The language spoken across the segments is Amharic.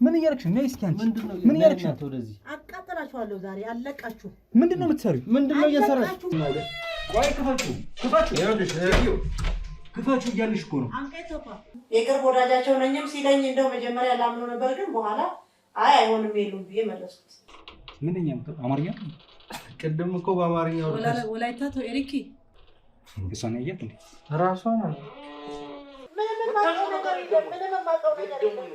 ምን እያደረግሽ ነው? እስኪ አንቺ ምን እያደረግሽ ነው? ወደዚህ አቃጥላችኋለሁ ዛሬ አለቃችሁ። ምንድነው የምትሰሪው? ምንድነው እየሰራሽ? ቆይ ክፈቱ ይኸውልሽ ክፈቱ እያልሽ እኮ ነው። አንቀይተፋ የቅርብ ወዳጃቸው ነኝም ሲለኝ እንደው መጀመሪያ ላምኖ ነበር፣ ግን በኋላ አይሆንም የሉም ብዬ መለስኩት። ምንኛ አማርኛ ቅድም እኮ በአማርኛ ወላይታ ተው ኤሪኪ እሷን ያያት እንዴ ራሷ ነው። ምንም ማውቀው ነገር የለም።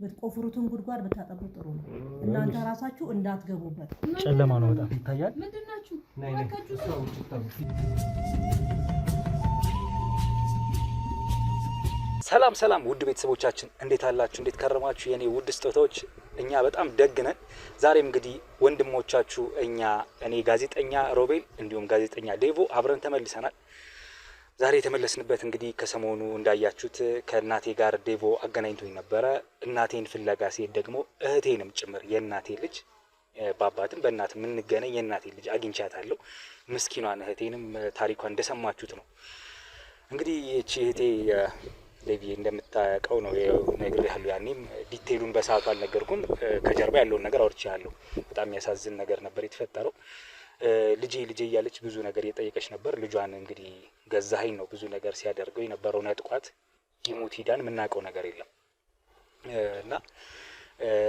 ብትቆፍሩትን ጉድጓድ ብታጠቡ ጥሩ ነው። እናንተ ራሳችሁ እንዳትገቡበት። ጨለማ ነው በጣም ይታያል። ምንድናችሁ? ሰላም ውድ ቤተሰቦቻችን እንዴት አላችሁ? እንዴት ከረማችሁ? የኔ ውድ ስጦታዎች እኛ በጣም ደግ ነን። ዛሬም እንግዲህ ወንድሞቻችሁ እኔ ጋዜጠኛ ሮቤል እንዲሁም ጋዜጠኛ ዴቮ አብረን ተመልሰናል። ዛሬ የተመለስንበት እንግዲህ ከሰሞኑ እንዳያችሁት ከእናቴ ጋር ዴቮ አገናኝቶኝ ነበረ። እናቴን ፍለጋ ሲሄድ ደግሞ እህቴንም ጭምር የእናቴ ልጅ በአባትም በእናትም የምንገናኝ የእናቴ ልጅ አግኝቻታለሁ። ምስኪኗን እህቴንም ታሪኳን እንደሰማችሁት ነው። እንግዲህ እቺ እህቴ ዴቪ እንደምታውቀው ነው ነግሬሃለሁ። ያኔም ዲቴይሉን በሰዓቱ አልነገርኩም። ከጀርባ ያለውን ነገር አውርቼሃለሁ። በጣም የሚያሳዝን ነገር ነበር የተፈጠረው። ልጄ እያለች ብዙ ነገር እየጠየቀች ነበር። ልጇን እንግዲህ ገዛኸኝ ነው ብዙ ነገር ሲያደርገው የነበረው። ነጥቋት ይሙት ሂዳን የምናውቀው ነገር የለም እና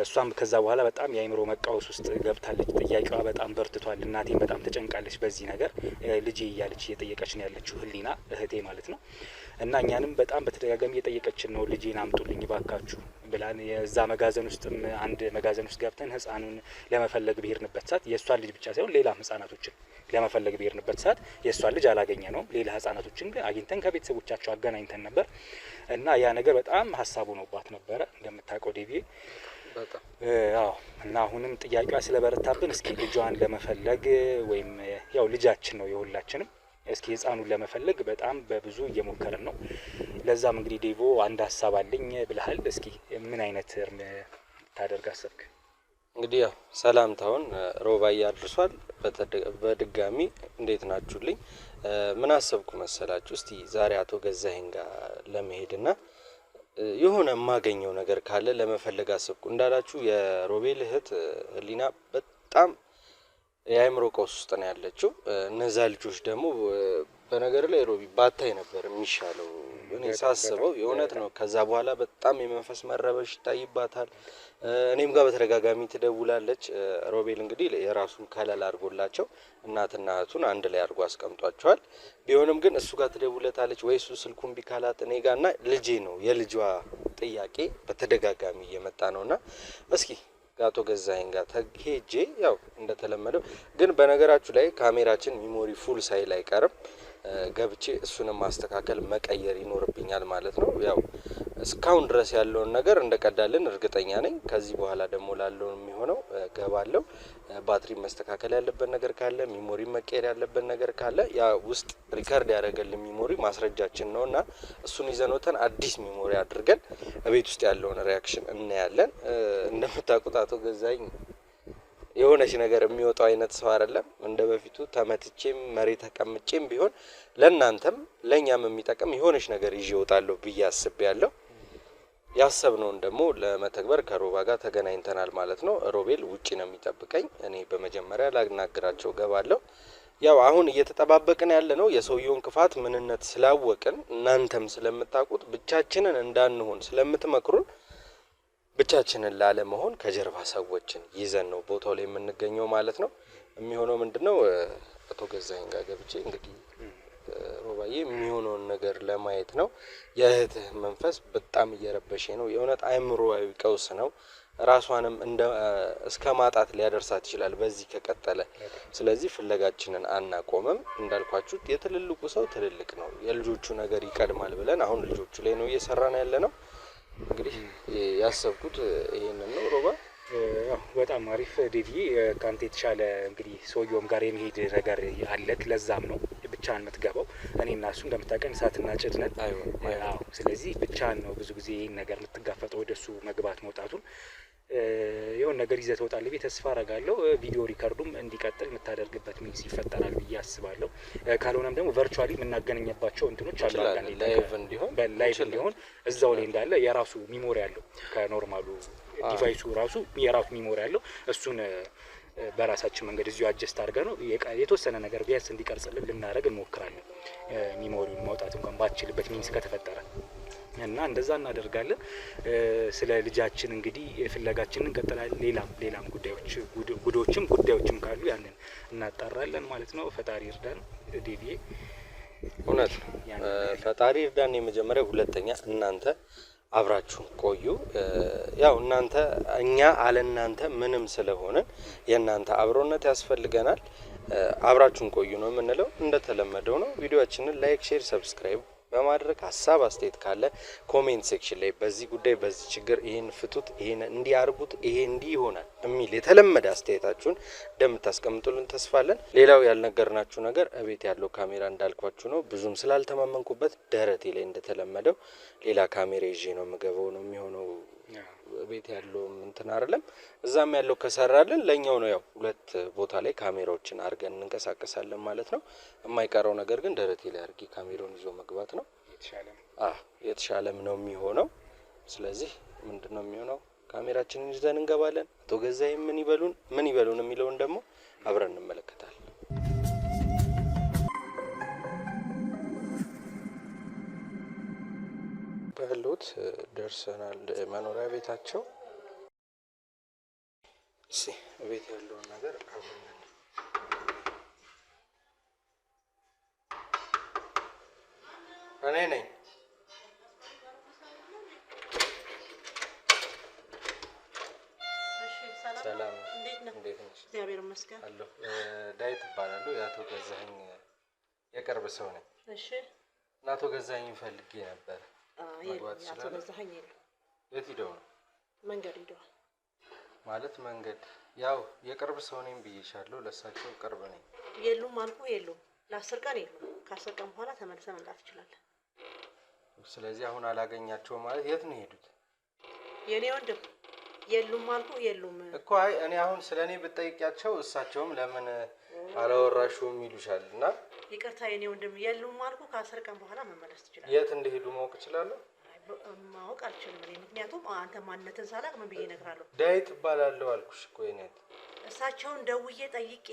እሷም ከዛ በኋላ በጣም የአእምሮ መቃወስ ውስጥ ገብታለች። ጥያቄዋ በጣም በርትቷል። እናቴም በጣም ተጨንቃለች በዚህ ነገር። ልጄ እያለች እየጠየቀች ነው ያለችው ህሊና እህቴ ማለት ነው። እና እኛንም በጣም በተደጋጋሚ እየጠየቀችን ነው፣ ልጄን አምጡልኝ ባካችሁ ብላን። የዛ መጋዘን ውስጥም አንድ መጋዘን ውስጥ ገብተን ህፃኑን ለመፈለግ ብሄርንበት ሰዓት የእሷን ልጅ ብቻ ሳይሆን ሌላ ህፃናቶችን ለመፈለግ ብሄርንበት ሰዓት የእሷን ልጅ አላገኘ ነው። ሌላ ህፃናቶችን አግኝተን ከቤተሰቦቻቸው አገናኝተን ነበር እና ያ ነገር በጣም ሀሳቡ ነውባት ነበረ እንደምታውቀው ዴቪ። እና አሁንም ጥያቄዋ ስለበረታብን እስኪ ልጇን ለመፈለግ ወይም ያው ልጃችን ነው የሁላችንም፣ እስኪ ህፃኑን ለመፈለግ በጣም በብዙ እየሞከርን ነው። ለዛም እንግዲህ ዴቮ አንድ ሀሳብ አለኝ ብለሃል። እስኪ ምን አይነት እርም ታደርግ አሰብክ? እንግዲህ ያው ሰላምታውን ሮባዬ አድርሷል። በድጋሚ እንዴት ናችሁልኝ? ምን አሰብኩ መሰላችሁ? እስቲ ዛሬ አቶ ገዛኸኝ ጋር ለመሄድና የሆነ የማገኘው ነገር ካለ ለመፈለግ አሰብኩ። እንዳላችሁ የሮቤል እህት ህሊና በጣም የአእምሮ ቀውስ ውስጥ ነው ያለችው። እነዛ ልጆች ደግሞ በነገር ላይ ሮቢ ባታይ ነበር የሚሻለው እኔ ሳስበው፣ የእውነት ነው። ከዛ በኋላ በጣም የመንፈስ መረበሽ ይታይባታል። እኔም ጋር በተደጋጋሚ ትደውላለች። ሮቤል እንግዲህ የራሱን ከለላ አድርጎላቸው እናትና እህቱን አንድ ላይ አድርጎ አስቀምጧቸዋል። ቢሆንም ግን እሱ ጋር ትደውለታለች ወይ እሱ ስልኩን ቢካላት እኔ ጋርና ልጄ ነው የልጇ ጥያቄ በተደጋጋሚ እየመጣ ነውና እስኪ ጋቶ ገዛኸኝ ጋር ሄጄ ያው እንደተለመደው ግን በነገራችሁ ላይ ካሜራችን ሚሞሪ ፉል ሳይል አይቀርም። ገብቼ እሱንም ማስተካከል መቀየር ይኖርብኛል ማለት ነው። ያው እስካሁን ድረስ ያለውን ነገር እንደቀዳልን እርግጠኛ ነኝ። ከዚህ በኋላ ደግሞ ላለው የሚሆነው ገባለው። ባትሪ መስተካከል ያለበት ነገር ካለ፣ ሚሞሪ መቀየር ያለበት ነገር ካለ ያ ውስጥ ሪከርድ ያደረገልን ሚሞሪ ማስረጃችን ነውና እሱን ይዘኖተን አዲስ ሚሞሪ አድርገን ቤት ውስጥ ያለውን ሪያክሽን እናያለን። እንደምታውቁት አቶ ገዛኸኝ የሆነች ነገር የሚወጣው አይነት ሰው አይደለም። እንደበፊቱ ተመትቼም መሬት ተቀምጬም ቢሆን ለእናንተም ለኛም የሚጠቅም የሆነች ነገር ይዤ እወጣለሁ ብዬ አስቤያለሁ። ያሰብነውን ደግሞ ለመተግበር ከሮባ ጋር ተገናኝተናል ማለት ነው። ሮቤል ውጪ ነው የሚጠብቀኝ። እኔ በመጀመሪያ ላናግራቸው ገባለሁ። ያው አሁን እየተጠባበቅን ያለ ነው የሰውየውን ክፋት ምንነት ስላወቅን እናንተም ስለምታውቁት ብቻችንን እንዳንሆን ስለምትመክሩን ብቻችንን ላለመሆን ከጀርባ ሰዎችን ይዘን ነው ቦታው ላይ የምንገኘው ማለት ነው። የሚሆነው ምንድነው አቶ ገዛኸኝ ጋር ገብቼ እንግዲህ ሮባዬ የሚሆነውን ነገር ለማየት ነው። የእህትህ መንፈስ በጣም እየረበሸ ነው። የእውነት አእምሮአዊ ቀውስ ነው። ራሷንም እስከ ማጣት ሊያደርሳት ይችላል በዚህ ከቀጠለ። ስለዚህ ፍለጋችንን አናቆምም። እንዳልኳችሁ የትልልቁ ሰው ትልልቅ ነው፣ የልጆቹ ነገር ይቀድማል ብለን አሁን ልጆቹ ላይ ነው እየሰራን ያለ ነው። እንግዲህ ያሰብኩት ይሄንን ነው። ሮባ በጣም አሪፍ ዴቪ፣ ካንተ የተሻለ እንግዲህ ሰውየውም ጋር የሚሄድ ነገር አለክ። ለዛም ነው ብቻህን የምትገባው። እኔና እሱ እንደምታውቀን እሳትና ጭድ ነን። ስለዚህ ብቻህን ነው ብዙ ጊዜ ይህን ነገር የምትጋፈጠው ወደሱ መግባት መውጣቱን። የሆነ ነገር ይዘህ ትወጣለህ ብዬ ተስፋ አረጋለሁ። ቪዲዮ ሪከርዱም እንዲቀጥል የምታደርግበት ሚንስ ይፈጠራል ብዬ አስባለሁ። ካልሆነም ደግሞ ቨርቹዋሊ የምናገናኘባቸው እንትኖች አሉ። ላይቭ እንዲሆን እዛው ላይ እንዳለ የራሱ ሚሞሪ አለው። ከኖርማሉ ዲቫይሱ ራሱ የራሱ ሚሞሪ አለው። እሱን በራሳችን መንገድ እዚሁ አጀስት አድርገ ነው የተወሰነ ነገር ቢያንስ እንዲቀርጽልን ልናደርግ እንሞክራለን። ሚሞሪውን ማውጣት እንኳን ባትችልበት ሚንስ ከተፈጠረ እና እንደዛ እናደርጋለን። ስለ ልጃችን እንግዲህ ፍለጋችንን እንቀጥላለን። ሌላም ጉዳዮችም ካሉ ያንን እናጣራለን ማለት ነው። ፈጣሪ ይርዳን። ዴቪዬ እውነት ፈጣሪ ይርዳን የመጀመሪያ። ሁለተኛ እናንተ አብራችሁን ቆዩ። ያው እናንተ እኛ አለ እናንተ ምንም ስለሆነ የእናንተ አብሮነት ያስፈልገናል። አብራችሁን ቆዩ ነው የምንለው። እንደተለመደው ነው ቪዲዮአችንን ላይክ፣ ሼር፣ ሰብስክራይብ በማድረግ ሀሳብ አስተያየት ካለ ኮሜንት ሴክሽን ላይ በዚህ ጉዳይ በዚህ ችግር ይሄን ፍቱት፣ ይሄን እንዲያርጉት፣ ይሄ እንዲህ ይሆናል የሚል የተለመደ አስተያየታችሁን እንደምታስቀምጡልን ተስፋለን። ሌላው ያልነገርናችሁ ነገር እቤት ያለው ካሜራ እንዳልኳችሁ ነው። ብዙም ስላልተማመንኩበት ደረቴ ላይ እንደተለመደው ሌላ ካሜራ ይዤ ነው የምገባው ነው የሚሆነው። ቤት ያለው እንትን አይደለም። እዛም ያለው ከሰራልን ለኛው ነው። ያው ሁለት ቦታ ላይ ካሜራዎችን አድርገን እንንቀሳቀሳለን ማለት ነው። የማይቀረው ነገር ግን ደረቴ ላይ አድርጌ ካሜራውን ይዞ መግባት ነው። የተሻለም ነው የሚሆነው። ስለዚህ ምንድነው የሚሆነው? ካሜራችንን ይዘን እንገባለን። አቶ ገዛኸኝ ምን ይበሉን የሚለውን ደግሞ አብረን እንመለከታለን። በሉት ደርሰናል መኖሪያ ቤታቸው። እሺ ቤት ያለውን ነገር አብረን እኔ ነኝ። ሰላም እንዴት ነሽ? እግዚአብሔር ይመስገን አለሁ። ዳዊት እባላለሁ። የአቶ ገዛኸኝ የቅርብ ሰው ነኝ። እሺ እና አቶ ገዛኸኝ ፈልጌ ነበር። አቶ ገዛኸኝ የለም። የት ሄደው ነው? መንገድ ሄደዋል። ማለት መንገድ ያው የቅርብ ሰው ነኝ ብዬሻለሁ። ለእሳቸው ቅርብ ነኝ። የሉም አልኩ። የሉም ለ10 ቀን የሉም። ከ10 ቀን በኋላ ተመልሰን መምጣት ትችላለን። ስለዚህ አሁን አላገኛቸውም ማለት የት ነው የሄዱት? የኔ ወንድም የሉም አልኩ። የሉም እኮ አይ እኔ አሁን ስለኔ ብጠይቂያቸው እሳቸውም ለምን አላወራሹም ይሉሻል። እና ይቅርታ የኔ ወንድም የሉም አልኩ። ከ10 ቀን በኋላ መመለስ ትችላለህ። የት እንደሄዱ ማወቅ እችላለሁ? ማወቅ አልችልም እኔ ምክንያቱም አንተ ማንነትን ሳላቅ ምን ብዬ እነግርሃለሁ? ዳዊት እባላለሁ አልኩሽ እኮ የኔት። እሳቸውን ደውዬ ጠይቄ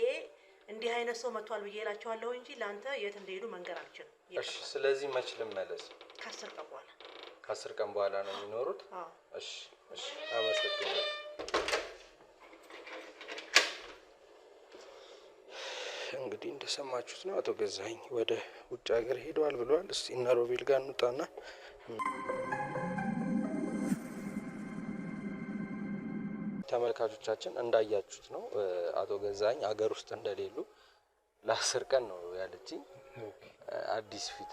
እንዲህ አይነት ሰው መጥቷል ብዬ እላቸዋለሁ እንጂ ለአንተ የት እንደሄዱ መንገር አልችልም። እሺ ስለዚህ መች ልመለስ? ከ10 ቀን በኋላ። ከ10 ቀን በኋላ ነው የሚኖሩት? አዎ። እሺ አመሰግናለሁ። እንግዲህ እንደሰማችሁት ነው አቶ ገዛኸኝ ወደ ውጭ ሀገር ሄደዋል ብለዋል። እስቲ እና ሮቤል ጋር እንውጣና ተመልካቾቻችን እንዳያችሁት ነው አቶ ገዛኸኝ ሀገር ውስጥ እንደሌሉ ለ10 ቀን ነው ያለችኝ። አዲስ ፊት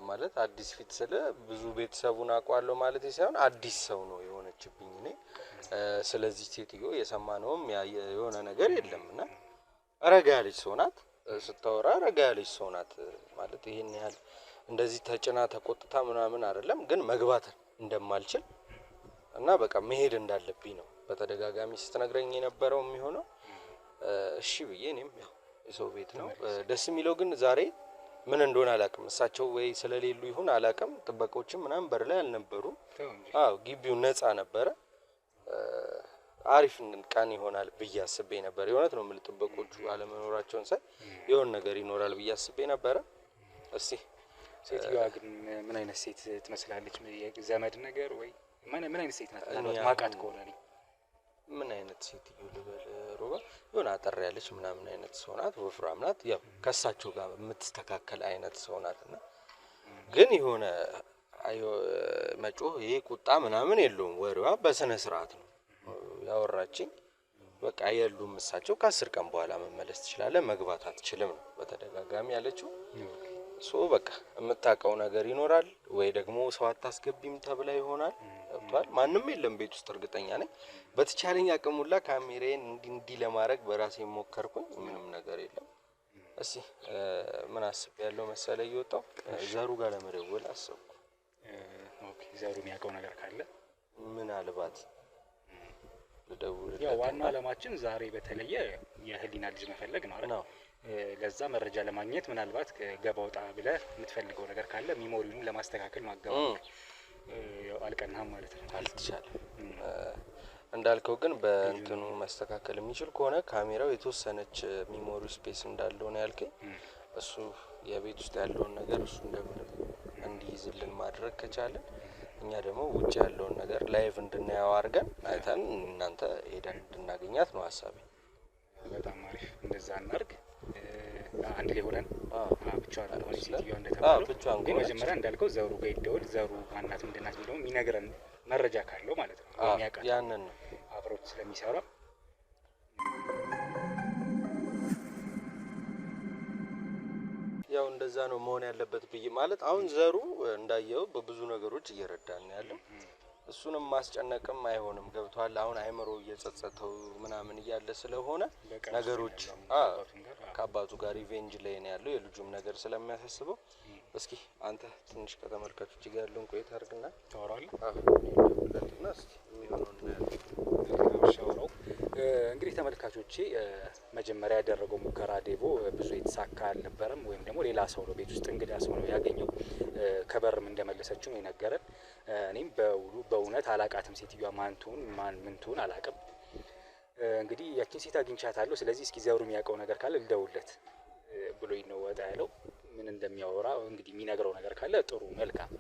ማለት አዲስ ፊት ስለ ብዙ ቤተሰቡን አውቀዋለሁ ማለት ሳይሆን አዲስ ሰው ነው የሆነችብኝ እኔ። ስለዚህ ሴትዮ የሰማነውም የሆነ ነገር የለምና ረጋ ያለች ሰው ናት። ስታወራ ረጋ ያለች ሰው ናት ማለት ይሄን ያህል እንደዚህ ተጭና ተቆጥታ ምናምን አይደለም። ግን መግባት እንደማልችል እና በቃ መሄድ እንዳለብኝ ነው በተደጋጋሚ ስትነግረኝ የነበረው የሚሆነው። እሺ ብዬ እኔም ያው የሰው ቤት ነው። ደስ የሚለው ግን ዛሬ ምን እንደሆነ አላውቅም። እሳቸው ወይ ስለሌሉ ይሁን አላውቅም። ጥበቆችም ምናምን በር ላይ አልነበሩም። አዎ ግቢው ነፃ ነበረ። አሪፍ ቀን ይሆናል ብዬ አስቤ ነበር። የሆነት ነው የምልህ ጥበቆቹ አለመኖራቸውን ሳይ የሆነ ነገር ይኖራል ብዬ አስቤ ነበረ። እስቲ ሴትዮዋ ግን ምን አይነት ሴት ትመስላለች? ዘመድ ነገር ወይ ምን አይነት ሴት ናት? ማቃት ከሆነ ነው ምን አይነት ሴትዮ ልበል ሮባ? የሆነ አጠር ያለች ምናምን አይነት ሰው ናት። ወፍራም ናት። ያው ከሳቸው ጋር የምትስተካከል አይነት ሰው ናትና ግን የሆነ መጮህ ይሄ ቁጣ ምናምን የለውም። ወሬዋ በስነ ስርዓት ነው ያወራችኝ። በቃ የሉም እሳቸው ከ10 ቀን በኋላ መመለስ ትችላለህ፣ መግባት አትችልም ነው በተደጋጋሚ ያለችው። በቃ የምታውቀው ነገር ይኖራል ወይ ደግሞ ሰው አታስገቢም ተብላ ይሆናል። ገብቷል። ማንም የለም ቤት ውስጥ እርግጠኛ ነኝ። በተቻለኝ አቅም ሁላ ካሜራዬን እንዲህ ለማድረግ በራሴ ሞከርኩኝ። ምንም ነገር የለም። እስቲ ምን አስቤያለሁ መሰለህ እየወጣሁ ዘሩ ጋር ለመደወል አሰብኩ። ዘሩ የሚያውቀው ነገር ካለ ምናልባት ልደውልለት። ያው ዋናው አላማችን ዛሬ በተለየ የህሊና ልጅ መፈለግ ነው አይደል? ለዛ መረጃ ለማግኘት ምናልባት ገባ ወጣ ብለህ የምትፈልገው ነገር ካለ ሚሞሪውን ለማስተካከል ማገባብ ያው አልቀናም ማለት ነው። አልተቻለም እንዳልከው ግን በእንትኑ መስተካከል የሚችል ከሆነ ካሜራው የተወሰነች ሚሞሪ ስፔስ እንዳለው ነው ያልከኝ። እሱ የቤት ውስጥ ያለውን ነገር እሱ እንደምንም እንዲይዝልን ማድረግ ከቻለን እኛ ደግሞ ውጭ ያለውን ነገር ላይቭ እንድናየው አድርገን አይተን እናንተ ሄደን እንድናገኛት ነው ሀሳቤ። በጣም አሪፍ እንደዛ እናድርግ። አንድ ላይ ሆነን ብቻዋን ሆነ ሲቲቪው እንደተባለው ግን መጀመሪያ እንዳልከው ዘሩ ጋር ይደውል። ዘሩ ማናት ምንድናት የሚለው የሚነግረን መረጃ ካለው ማለት ነው የሚያውቃት ያንን ነው አብሮት ስለሚሰራ ያው እንደዛ ነው መሆን ያለበት ብዬ ማለት አሁን ዘሩ እንዳየው በብዙ ነገሮች እየረዳን ያለው እሱንም ማስጨነቅም አይሆንም። ገብቷል። አሁን አይምሮ እየጸጸተው ምናምን እያለ ስለሆነ ነገሮች ከአባቱ ጋር ሪቬንጅ ላይ ነው ያለው የልጁም ነገር ስለሚያሳስበው እስኪ አንተ ትንሽ ከተመልካቾች ጋር ያለውን ቆይታ አድርግና ታወራለህ። ለጥና እስቲ የሚሆነውን እናያለን። እንግዲህ ተመልካቾቼ መጀመሪያ ያደረገው ሙከራ ዴቮ ብዙ የተሳካ አልነበረም። ወይም ደግሞ ሌላ ሰው ነው ቤት ውስጥ እንግዳ ሰው ነው ያገኘው። ከበርም እንደመለሰችው ነው የነገረን። እኔም በእውነት አላቃትም ሴትዮዋ ማንቱን ማን ምንቱን አላቅም። እንግዲህ ያቺን ሴት አግኝቻታለሁ። ስለዚህ እስኪ ዘሩ የሚያውቀው ነገር ካለ ልደውልለት ብሎኝ ነው ወጣ ያለው። ምን እንደሚያወራ እንግዲህ የሚነግረው ነገር ካለ ጥሩ መልካም።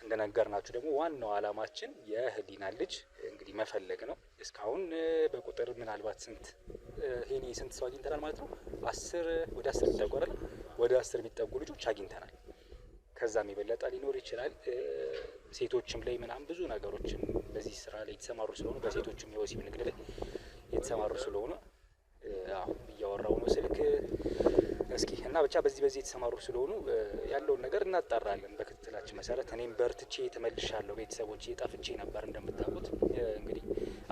እንደነገርናችሁ ደግሞ ዋናው አላማችን የህሊና ልጅ እንግዲህ መፈለግ ነው። እስካሁን በቁጥር ምናልባት ስንት ሄኒ ስንት ሰው አግኝተናል ማለት ነው? 10 ወደ 10 የሚጠጉ አይደል? ወደ 10 የሚጠጉ ልጆች አግኝተናል። ከዛም የበለጠ ሊኖር ይችላል። ሴቶችም ላይ ምናምን ብዙ ነገሮችን በዚህ ስራ ላይ የተሰማሩ ስለሆኑ በሴቶችም የወሲብ ንግድ ላይ የተሰማሩ ስለሆኑ አሁን እያወራው ነው ስልክ እስኪ እና ብቻ በዚህ የተሰማሩ ስለሆኑ ያለውን ነገር እናጣራለን በክትትላችን መሰረት። እኔም በርትቼ ተመልሻለሁ። ቤተሰቦቼ ጠፍቼ ነበር እንደምታውቁት። እንግዲህ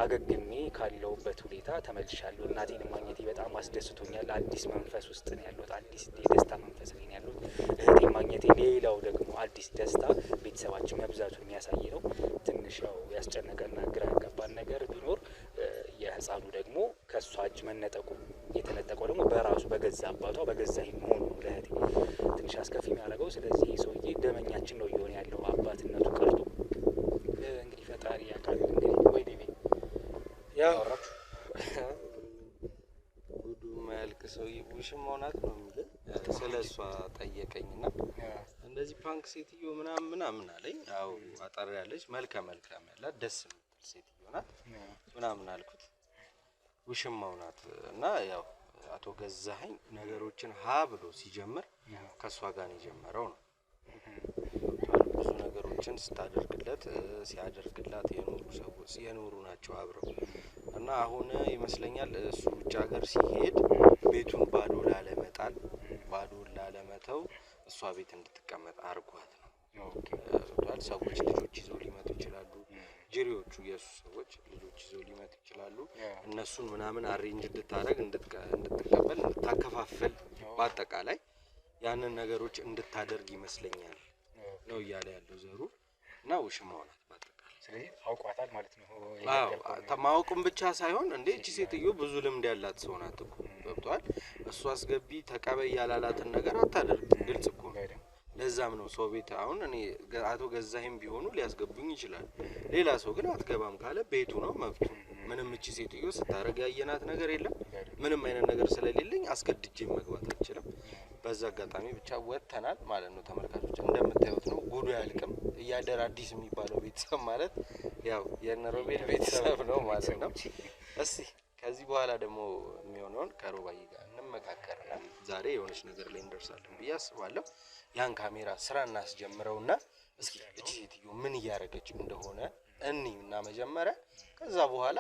አገግሜ ካለውበት ሁኔታ ተመልሻለሁ። እናቴን ማግኘቴ በጣም አስደስቶኛል። አዲስ መንፈስ ውስጥ ነው ያለሁት። አዲስ የደስታ መንፈስ ላይ ነው ያለሁት። እህቴን ማግኘቴ ሌላው ደግሞ አዲስ ደስታ ቤተሰባችን መብዛቱን የሚያሳይ ነው። ትንሽ ያው ያስጨነቀና ግራ ያጋባን ነገር ቢኖር የህፃኑ ደግሞ ከሷ እጅ መነጠቁ፣ የተነጠቀው ደግሞ በራሱ በገዛ አባቷ በገዛ መሆኑ ለእህቴ ትንሽ አስከፊ የሚያደርገው። ስለዚህ ሰውዬ ደመኛችን ነው እየሆነ ያለው አባትነቱ ቀርቶ። እንግዲህ ፈጣሪ ያውቃል። እንግዲህ ወይ ዴቪ ያው ጉዱ ማያልቅ ሰውዬ ውሽማው ናት ነው የሚል ስለሷ ጠየቀኝና እንደዚህ ፓንክ ሴትዮ ምናምን አለኝ። ያው አጠር ያለች መልካም ያላት ደስ የምትል ሴትዮ ናት ምናምን አልኩት። ውሽማው ናት እና ያው አቶ ገዛኸኝ ነገሮችን ሀ ብሎ ሲጀምር ከሷ ጋር ነው የጀመረው ነው። ብዙ ነገሮችን ስታደርግለት ሲያደርግላት የኖሩ ናቸው አብረው እና አሁን ይመስለኛል እሱ ውጭ ሀገር ሲሄድ ቤቱን ባዶ ላለመተው እሷ ቤት እንድትቀመጥ አርጓት ነው። ሰዎች ልጆች ይዘው ሊመጡ ይችላሉ። ጅሪዎቹ የሱ ሰዎች ልጆች ይዘው ሊመጡ ይችላሉ። እነሱን ምናምን አሬንጅ እንድታረግ እንድትቀበል እንድታከፋፍል በአጠቃላይ ያንን ነገሮች እንድታደርግ ይመስለኛል ነው እያለ ያለው ዘሩ እና ውሽማው ናት በአጠቃላይ። ስለዚህ አውቋታል ማለት ነው። ማወቁም ብቻ ሳይሆን እንዴ እቺ ሴትዮ ብዙ ልምድ ያላት ሰው ናት እኮ ገብቷል። እሱ አስገቢ ተቀበይ ያላላትን ነገር አታደርግ። ግልጽ እኮ ነው። ለዛም ነው ሰው ቤት አሁን እኔ አቶ ገዛኸኝ ቢሆኑ ሊያስገቡኝ ይችላል። ሌላ ሰው ግን አትገባም ካለ ቤቱ ነው መብቱ። ምንም እቺ ሴትዮ ስታረጋ ያየናት ነገር የለም። ምንም አይነት ነገር ስለሌለኝ አስገድጄ መግባት አልችልም። በዛ አጋጣሚ ብቻ ወጥተናል ማለት ነው። ተመልካቾች እንደምታዩት ነው። ጉዱ ያልቅም። እያደር አዲስ የሚባለው ቤተሰብ ማለት ያው የነሮቤል ቤተሰብ ነው ማለት ነው። እስቲ ከዚህ በኋላ ደግሞ የሚሆነውን ከሮባዬ ጋር እንመካከርና ዛሬ የሆነች ነገር ላይ እንደርሳለን ብዬ አስባለሁ። ያን ካሜራ ስራ እናስጀምረውና እስኪ እቺ ሴትዮ ምን እያደረገች እንደሆነ እና መጀመሪያ ከዛ በኋላ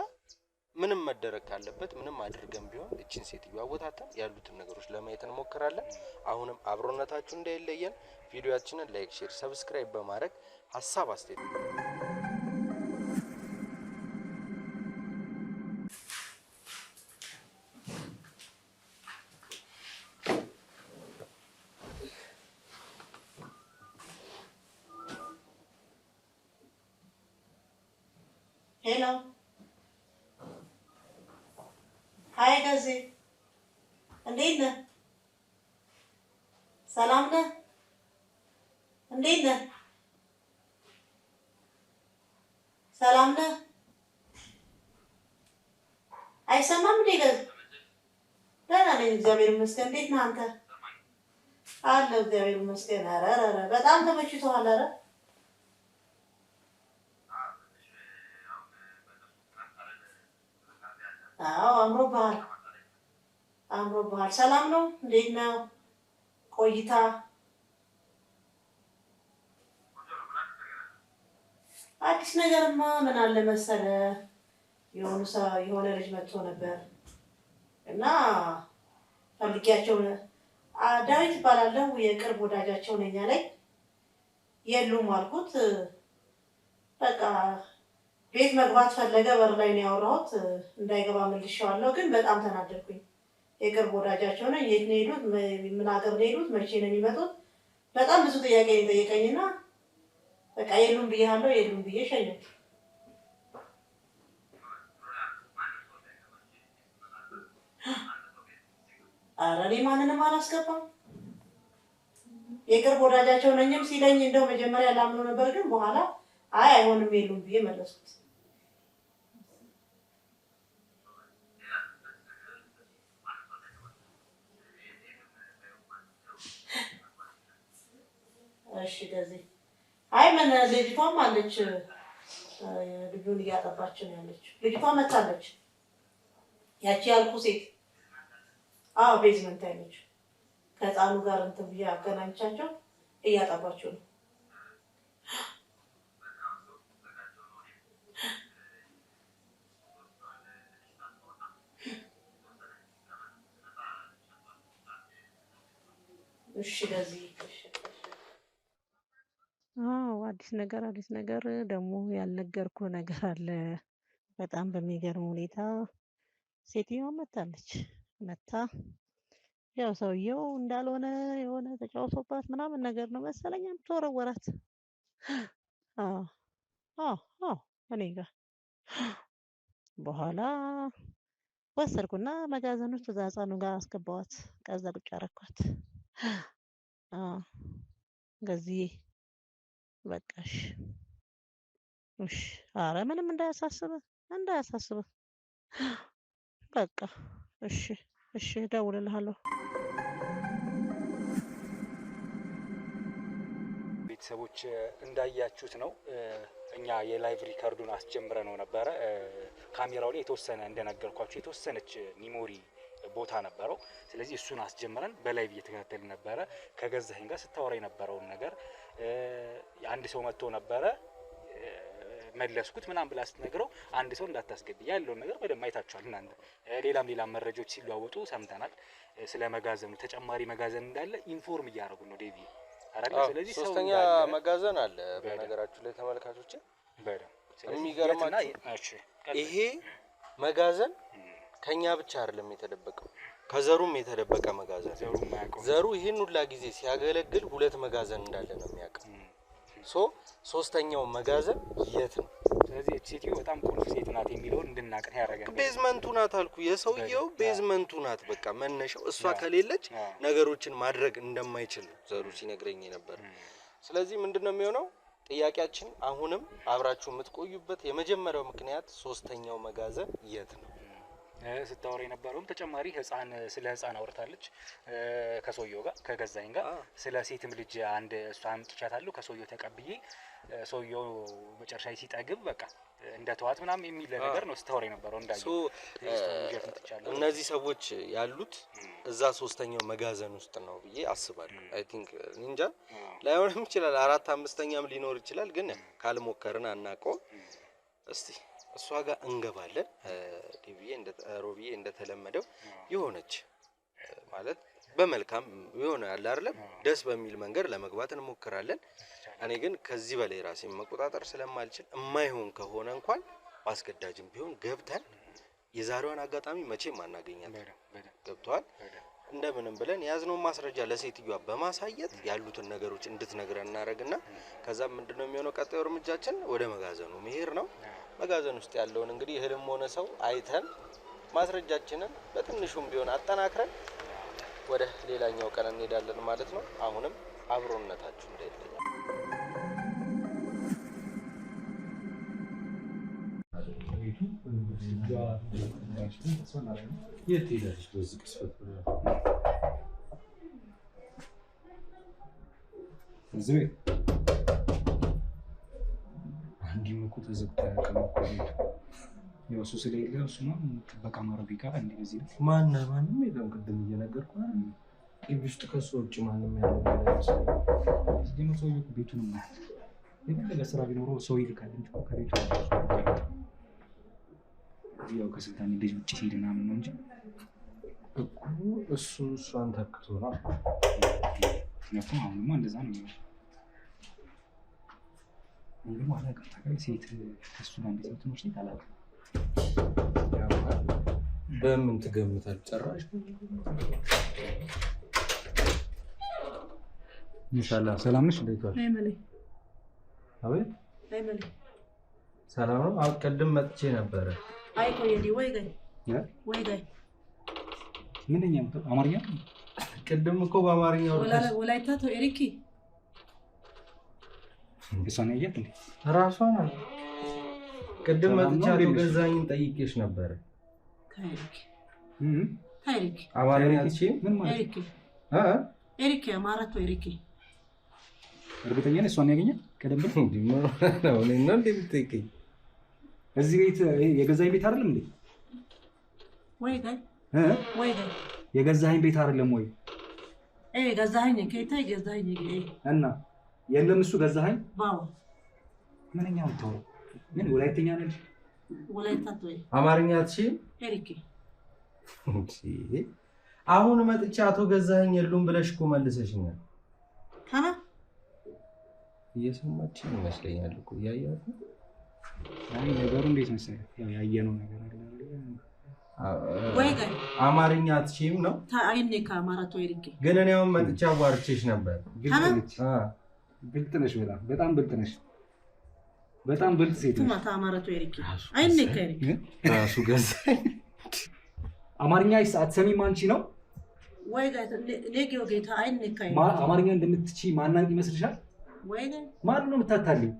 ምንም መደረግ ካለበት ምንም አድርገን ቢሆን እቺን ሴትዮ አወጣጣን ያሉትን ነገሮች ለማየት እንሞክራለን። አሁንም አብሮነታችሁ እንዳይለየን ቪዲዮአችንን ላይክ፣ ሼር፣ ሰብስክራይብ በማድረግ ሐሳብ አስተያየት ሄሎ አይ ገዜ እንዴት ነህ? ሰላም ነህ? እንዴት ነህ? ሰላም ነህ? አይሰማም እንዴ ገዜ? ደህና ነኝ እግዚአብሔር ይመስገን። እንዴት ነህ አንተ? አለሁ እግዚአብሔር ይመስገን። ኧረ በጣም ተመችቶሃል? ኧረ አዎ አምሮብሃል። ሰላም ነው? እንዴት ነው ቆይታ? አዲስ ነገርማ ምን አለ መሰለ፣ የሆነ ልጅ መጥቶ ነበር እና ፈልጊያቸው ዳዊት እባላለሁ የቅርብ ወዳጃቸው ነኝ አለኝ። የሉም አልኩት። በቃ ቤት መግባት ፈለገ። በር ላይ ነው ያወራሁት። እንዳይገባ መልሼዋለሁ፣ ግን በጣም ተናደድኩኝ። የቅርብ ወዳጃቸው ነኝ። የት ነው የሄዱት? ምን ሀገር ነው የሄዱት? መቼ ነው የሚመጡት? በጣም ብዙ ጥያቄ የጠየቀኝና በቃ የሉም ብዬሃለሁ፣ የሉም ብዬ ሸኘሁት። ኧረ እኔ ማንንም አላስገባም። የቅርብ ወዳጃቸው ነኝም ሲለኝ እንደው መጀመሪያ ላምነው ነበር፣ ግን በኋላ አይ አይሆንም የሉም ብዬ መለስኩት። እሺ ገዜ አይ ምን ልጅቷም አለች፣ ልጁን እያጠባች ነው ያለች። ልጅቷ መታለች፣ ያቺ ያልኩ ሴት። አዎ ቤዝመንት አይነች። ከህፃኑ ጋር እንትን ብዬ አገናኝቻቸው እያጠባቸው ነው። እሺ ገዜ አዲስ ነገር ደግሞ ያልነገርኩ ነገር አለ። በጣም በሚገርም ሁኔታ ሴትዮዋ መታለች። መታ ያው ሰውየው እንዳልሆነ የሆነ ተጫውቶባት ምናምን ነገር ነው መሰለኝ የምትወረወራት። አዎ አዎ እኔ ጋር በኋላ ወሰድኩና መጋዘን ውስጥ እዛ ህፃኑ ጋር አስገባዋት። ከዛ ቁጭ አደረኳት። ገዝዬ በቃሽ። እሺ ኧረ ምንም እንዳያሳስብህ በቃ እሺ እደውልልሃለሁ። ቤተሰቦች እንዳያችሁት ነው። እኛ የላይቭ ሪከርዱን አስጀምረ ነው ነበረ። ካሜራው ላይ የተወሰነ እንደነገርኳችሁ የተወሰነች ሚሞሪ ቦታ ነበረው። ስለዚህ እሱን አስጀምረን በላይቭ እየተከታተልን ነበረ። ከገዛኸኝ ጋር ስታወራ የነበረውን ነገር አንድ ሰው መጥቶ ነበረ መለስኩት ምናምን ብላ ስትነግረው አንድ ሰው እንዳታስገቢ ያለውን ነገር በደንብ አይታችኋል እናንተ። ሌላም መረጃዎች ሲለዋወጡ ሰምተናል። ስለ መጋዘኑ ተጨማሪ መጋዘን እንዳለ ኢንፎርም እያደረጉ ነው ዴቪ አረጋ። ስለዚህ ሶስተኛ መጋዘን አለ በነገራችሁ ላይ ተመልካቾች። የሚገርማችሁ ይሄ መጋዘን ከኛ ብቻ አይደለም የተደበቀው፣ ከዘሩም የተደበቀ መጋዘን። ዘሩ ይህን ሁላ ጊዜ ሲያገለግል ሁለት መጋዘን እንዳለ ነው የሚያውቀው። ሶስተኛው መጋዘን የት ነው? ስለዚህ ሴትዮ በጣም ቁልፍ ሴት ናት የሚለውን እንድናቅ ያደረገን ቤዝመንቱ ናት አልኩ። የሰውየው ቤዝመንቱ ናት በቃ መነሻው። እሷ ከሌለች ነገሮችን ማድረግ እንደማይችል ዘሩ ሲነግረኝ ነበር። ስለዚህ ምንድነው የሚሆነው? ጥያቄያችን አሁንም አብራችሁ የምትቆዩበት የመጀመሪያው ምክንያት ሶስተኛው መጋዘን የት ነው? ስታወራ የነበረውም ተጨማሪ ስለ ህፃን አውርታለች ከሰውየው ጋር ከገዛኝ ጋር። ስለ ሴትም ልጅ አንድ እሷን ጥቻታለሁ ከሰውየው ተቀብዬ ሰውየው መጨረሻ ሲጠግብ በቃ እንደ ተዋት ምናምን የሚል ነገር ነው ስታወራ የነበረው። እነዚህ ሰዎች ያሉት እዛ ሶስተኛው መጋዘን ውስጥ ነው ብዬ አስባለሁ። አይ ቲንክ እንጃ ላይሆንም ይችላል፣ 4-5ኛም ሊኖር ይችላል። ግን ካልሞከርን አናውቀውም። እስቲ እሷ ጋር እንገባለን። ሮቢዬ እንደተለመደው የሆነች ማለት በመልካም የሆነ ያለ አይደለም ደስ በሚል መንገድ ለመግባት እንሞክራለን። እኔ ግን ከዚህ በላይ ራሴን መቆጣጠር ስለማልችል የማይሆን ከሆነ እንኳን ማስገዳጅም ቢሆን ገብተን የዛሬዋን አጋጣሚ መቼም አናገኛለን። ገብቷል። እንደምንም ብለን ያዝነውን ማስረጃ ለሴትዮዋ በማሳየት ያሉትን ነገሮች እንድትነግረን እናደርግና ከዛ ምንድነው የሚሆነው? ቀጣዩ እርምጃችን ወደ መጋዘኑ መሄድ ነው። መጋዘን ውስጥ ያለውን እንግዲህ እህልም ሆነ ሰው አይተን ማስረጃችንን በትንሹም ቢሆን አጠናክረን ወደ ሌላኛው ቀን እንሄዳለን ማለት ነው። አሁንም አብሮነታችሁ እንዳይለኝ። የት ሄዳለች በዚህ ቅስፈት? እዚህ ቤት አንዲም እኮ ተዘግታ ያውቃል እኮ ቤቱ። ያው እሱ ስለሌለ እሱማ ጥበቃ ማድረግ ይቀር እንዴ? በዚህ ልክ ማንም የለም። ቅድም እየነገርኩህ አይደል? ግቢ ውስጥ ከሱ ውጭ ማንም ያለው እዚህ ነው። ሰውዬው ቤቱን ማለት የፈለገ ስራ ቢኖረው ሰው ይልካል እንጂ እኮ ከቤቱ ያው ከስልጣን ልጅ ውጭ ሲሄድ ምናምን ነው እንጂ እኮ እሷን ተክቶ ነው ነፋ። አሁንማ እንደዛ ነው የሚሆነው። እንግዲህ አላውቅም። ታውቃለህ ሴት ከእሱ ጋር እንዴት የምትኖር ሴት አላውቅም። በምን ትገምታለህ? ጨራሽ ኢንሻአላህ። ሰላም ነሽ? እንዴት ዋልሽ? አቤት። ሰላም ነው። ቅድም መጥቼ ነበረ። አይ ቆየዲ ወይ ጋይ ምንኛ ነው? አማርኛ ቅድም እኮ በአማርኛ ወላይታ ቶ ኤሪኪ እሷን ያያት እንዴ? ራሷ ናት። ቅድም መጥቼ አቶ ገዛኸኝን ጠይቄሽ ነበረ። ታሪክ አማርኛ አትችይም? ምን ማለት ኤሪኪ ኤሪኪ አማራቶ ኤሪኪ እርግጠኛ ነኝ እሷን ያገኛል። ቀደም ብሎ ነው እኔና እንደምትጠይቀኝ እዚህ ቤት የገዛኸኝ ቤት አይደለም እንዴ? ወይ ጋይ የገዛኸኝ ቤት አይደለም ወይ? ገዛኸኝ ከይታ ገዛኸኝ እና የለም እሱ ገዛኸኝ ባው ምንኛ ወጣው? ምን ወላይተኛ ነሽ? ወላይታ ቶይ አማርኛ አትችይም? ኤሪኪ አሁን መጥቼ አቶ ገዛኸኝ የሉም ብለሽ እኮ መልሰሽኛል። ካና እየሰማችኝ ይመስለኛል እኮ ያያችሁ። አይ ነገሩ እንዴት መሰለህ? ያው ያየነው ነገር አለ። ወይ ጋር አማርኛ አትችይም ነው? ታይኔ ከአማራቶ ኤሪኪ ግን እኔ አሁን መጥቼ አዋርቼሽ ነበር። ብልጥ ነሽ፣ በጣም ብልጥ ነሽ። በጣም ብልጥ ሴት ነሽ። ማታ አማራቶ ኤሪኪ አይኔ ከኤሪኪ ራሱ ገዛኸኝ አማርኛ አትሰሚም አንቺ ነው? ወይ ጋር ለጌው ጌታ አይኔ ከኤሪኪ አማርኛ እንደምትችይ ማናቅ ይመስልሻል? ወይ ጋር ማን ነው የምታታልኝ?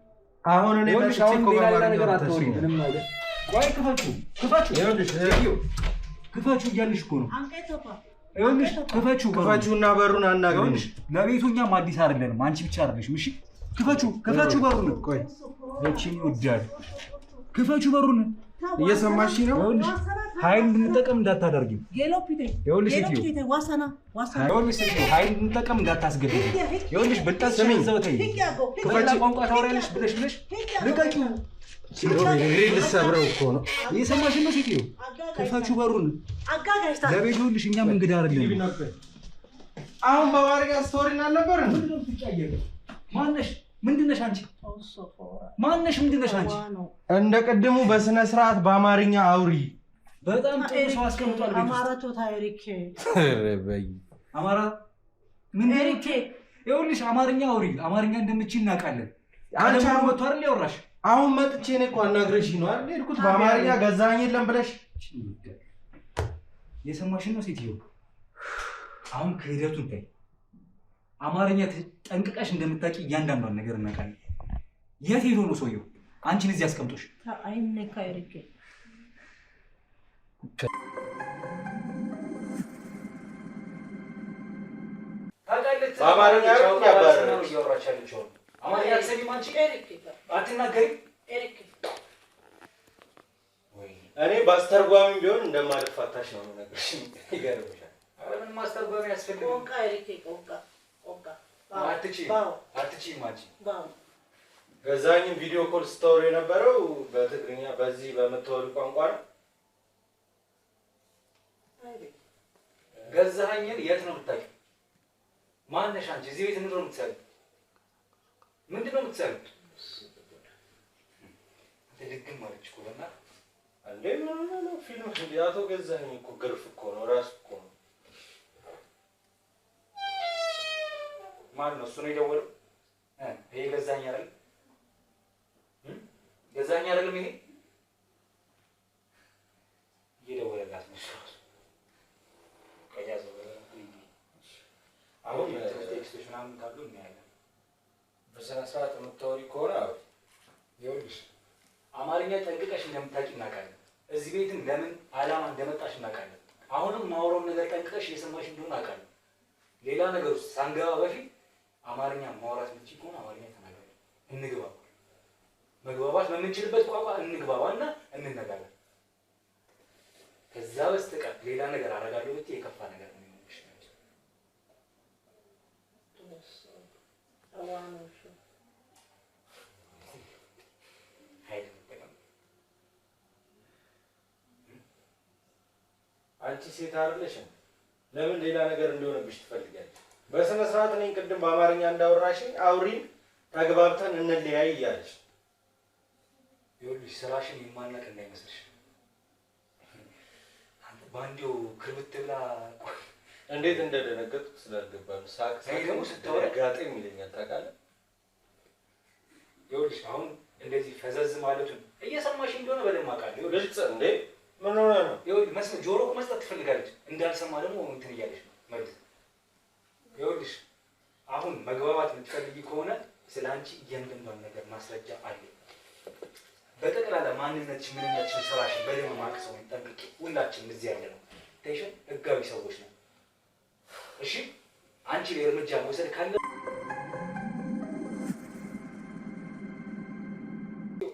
አሁን እኔ መጥቼ እኮ ሌላ ነገር አትወሪ። ምንም ነገር ቆይ ክፈቹ እያልሽ እኮ ነው። ይኸውልሽ ክፈቹና በሩን አናግሪኝ። ለቤቱኛም አዲስ አይደለንም፣ አንቺ ብቻ አይደለሽም። እሺ ክፈቹ በሩን። ቆይ እቺን ይወዳል። ክፈቹ በሩን። እየሰማሽ ነው? ይኸውልሽ ኃይል እንድንጠቀም እንዳታደርጊው። ይኸውልሽ ኃይል እንድንጠቀም እንዳታስገድጂ። ይኸውልሽ ብልጣት ዘውተኝ ክፈቹ ቋንቋ ታወሪያለሽ ብለሽ ልቀቂው። ልሰብረው እኮ ነው። እየሰማሽ ነው ሴትዮ? ክፈቹ በሩን። ለቤቱ ይኸውልሽ እኛም እንግዳ አይደለም። አሁን በአማርኛ ስቶሪና ነበር ማነሽ? ምንድነሽ አንቺ? ምንድነሽ አንቺ? እንደ ቅድሙ በስነ ስርዓት በአማርኛ አውሪ። በጣም ጥሩ ሰው አስቀምጧል ቤት ውስጥ። አማራቶ ታሪክ አማራ ምን ታሪክ? ይኸውልሽ አማርኛ አውሪ። አማርኛ እንደምችል እናውቃለን። አንቺ አሁን መጥቶ አይደል ያወራሽ? አሁን መጥቼ እኔ እኮ አናግረሽኝ ነው አይደል የሄድኩት። በአማርኛ ገዛኸኝ የለም ብለሽ የሰማሽን ነው ሴትዮ? አሁን ክህደቱን ታይ። አማርኛ ጠንቅቀሽ እንደምታውቂ እያንዳንዷን ነገር እናውቃለን። የት ሄዶ ነው ሰውየው አንቺን እዚህ አስቀምጦሽ? አይኔ ከኤሪኪ በአማርኛ አማርኛ አትሰሚም አንቺ? አትናገሪም? እኔ በአስተርጓሚ ቢሆን እንደማልፋታሽ ነው የምነግርሽ። ይገርምሻል። ምን ማስተርጓሚ ያስፈልጋል? ቆንቃ ኤሪኪ ቆንቃ አትችይም አንቺ። ገዛኸኝን ቪዲዮ ኮል ስታወሪ የነበረው በትግርኛ በዚህ በምታወሪ ቋንቋ ነው። ገዛኸኝን የት ነው የምታውቂው? ማነሽ አንቺ? እዚህ ቤት ምንድን ነው የምትሰሪው? ምንድን ነው የምትሰሪው? ልግም አለች እኮ በእናትህ። እንዴ ምን ነው ፊልም አቶ ገዛኸኝ እኮ ግርፍ እኮ ነው፣ ራሱ እኮ ነው። ማን ነው እሱ? ነው የደወለው? ይሄ ገዛኸኝ አይደል? ገዛኸኝ አይደለም? ይሄ እየደወለላት አማርኛ ጠንቅቀሽ እንደምታውቂ እናውቃለን። እዚህ ቤትም ለምን ዓላማ እንደመጣሽ እናውቃለን። አሁንም ማውራውን ነገር ጠንቅቀሽ እየሰማሽ እንደሆነ አውቃለሁ። ሌላ ነገር ውስጥ ሳንገባ በፊት አማርኛ ማውራት የምትችይ ከሆነ አማርኛ ተናገሪ፣ እንግባባ። መግባባት በምንችልበት ቋንቋ እንግባባና እንነጋገር። ከዛ በስተቀር ሌላ ነገር አደርጋለሁ ብትይ የከፋ ነገር ነው የሚሆንሽ። አንቺ ሴት አይደለሽም? ለምን ሌላ ነገር እንደሆነብሽ ትፈልጊያለሽ? በስነ ስርዓት እኔን ቅድም በአማርኛ እንዳወራሽኝ አውሪን፣ ተግባብተን እንለያይ እያለሽ ይኸውልሽ ስራሽን የማናውቅ እንዳይመስልሽ። አንተ ባንዴው ክርብት ብላ እንዴት እንደደነገጥኩ ስላልገባኝ ሳቅ ደግሞ ስታወራ ጋጤም ይለኛል ታውቃለህ። ይኸውልሽ አሁን እንደዚህ ፈዘዝ ማለቱን እየሰማሽ እንደሆነ በደንብ አውቃለሁ። ግልጽ እንዴ ምን ሆነ ነው? ይኸውልሽ መስመር ጆሮ እኮ መስጠት ትፈልጋለች፣ እንዳልሰማ ደግሞ እንትን እያለሽ ነው መልስ። ይኸውልሽ አሁን መግባባት የምትፈልጊ ከሆነ ስለ አንቺ እያንዳንዷን ነገር ማስረጃ አለ። በጠቅላላ ማንነትሽ፣ ምንነትሽን፣ ስራሽን በደንብ ማወቅ ሰው ጠንቅቄ ሁላችንም እዚህ ያለ ነው ቴንሽን ህጋዊ ሰዎች ነው። እሺ አንቺ ላይ እርምጃ መውሰድ ካለ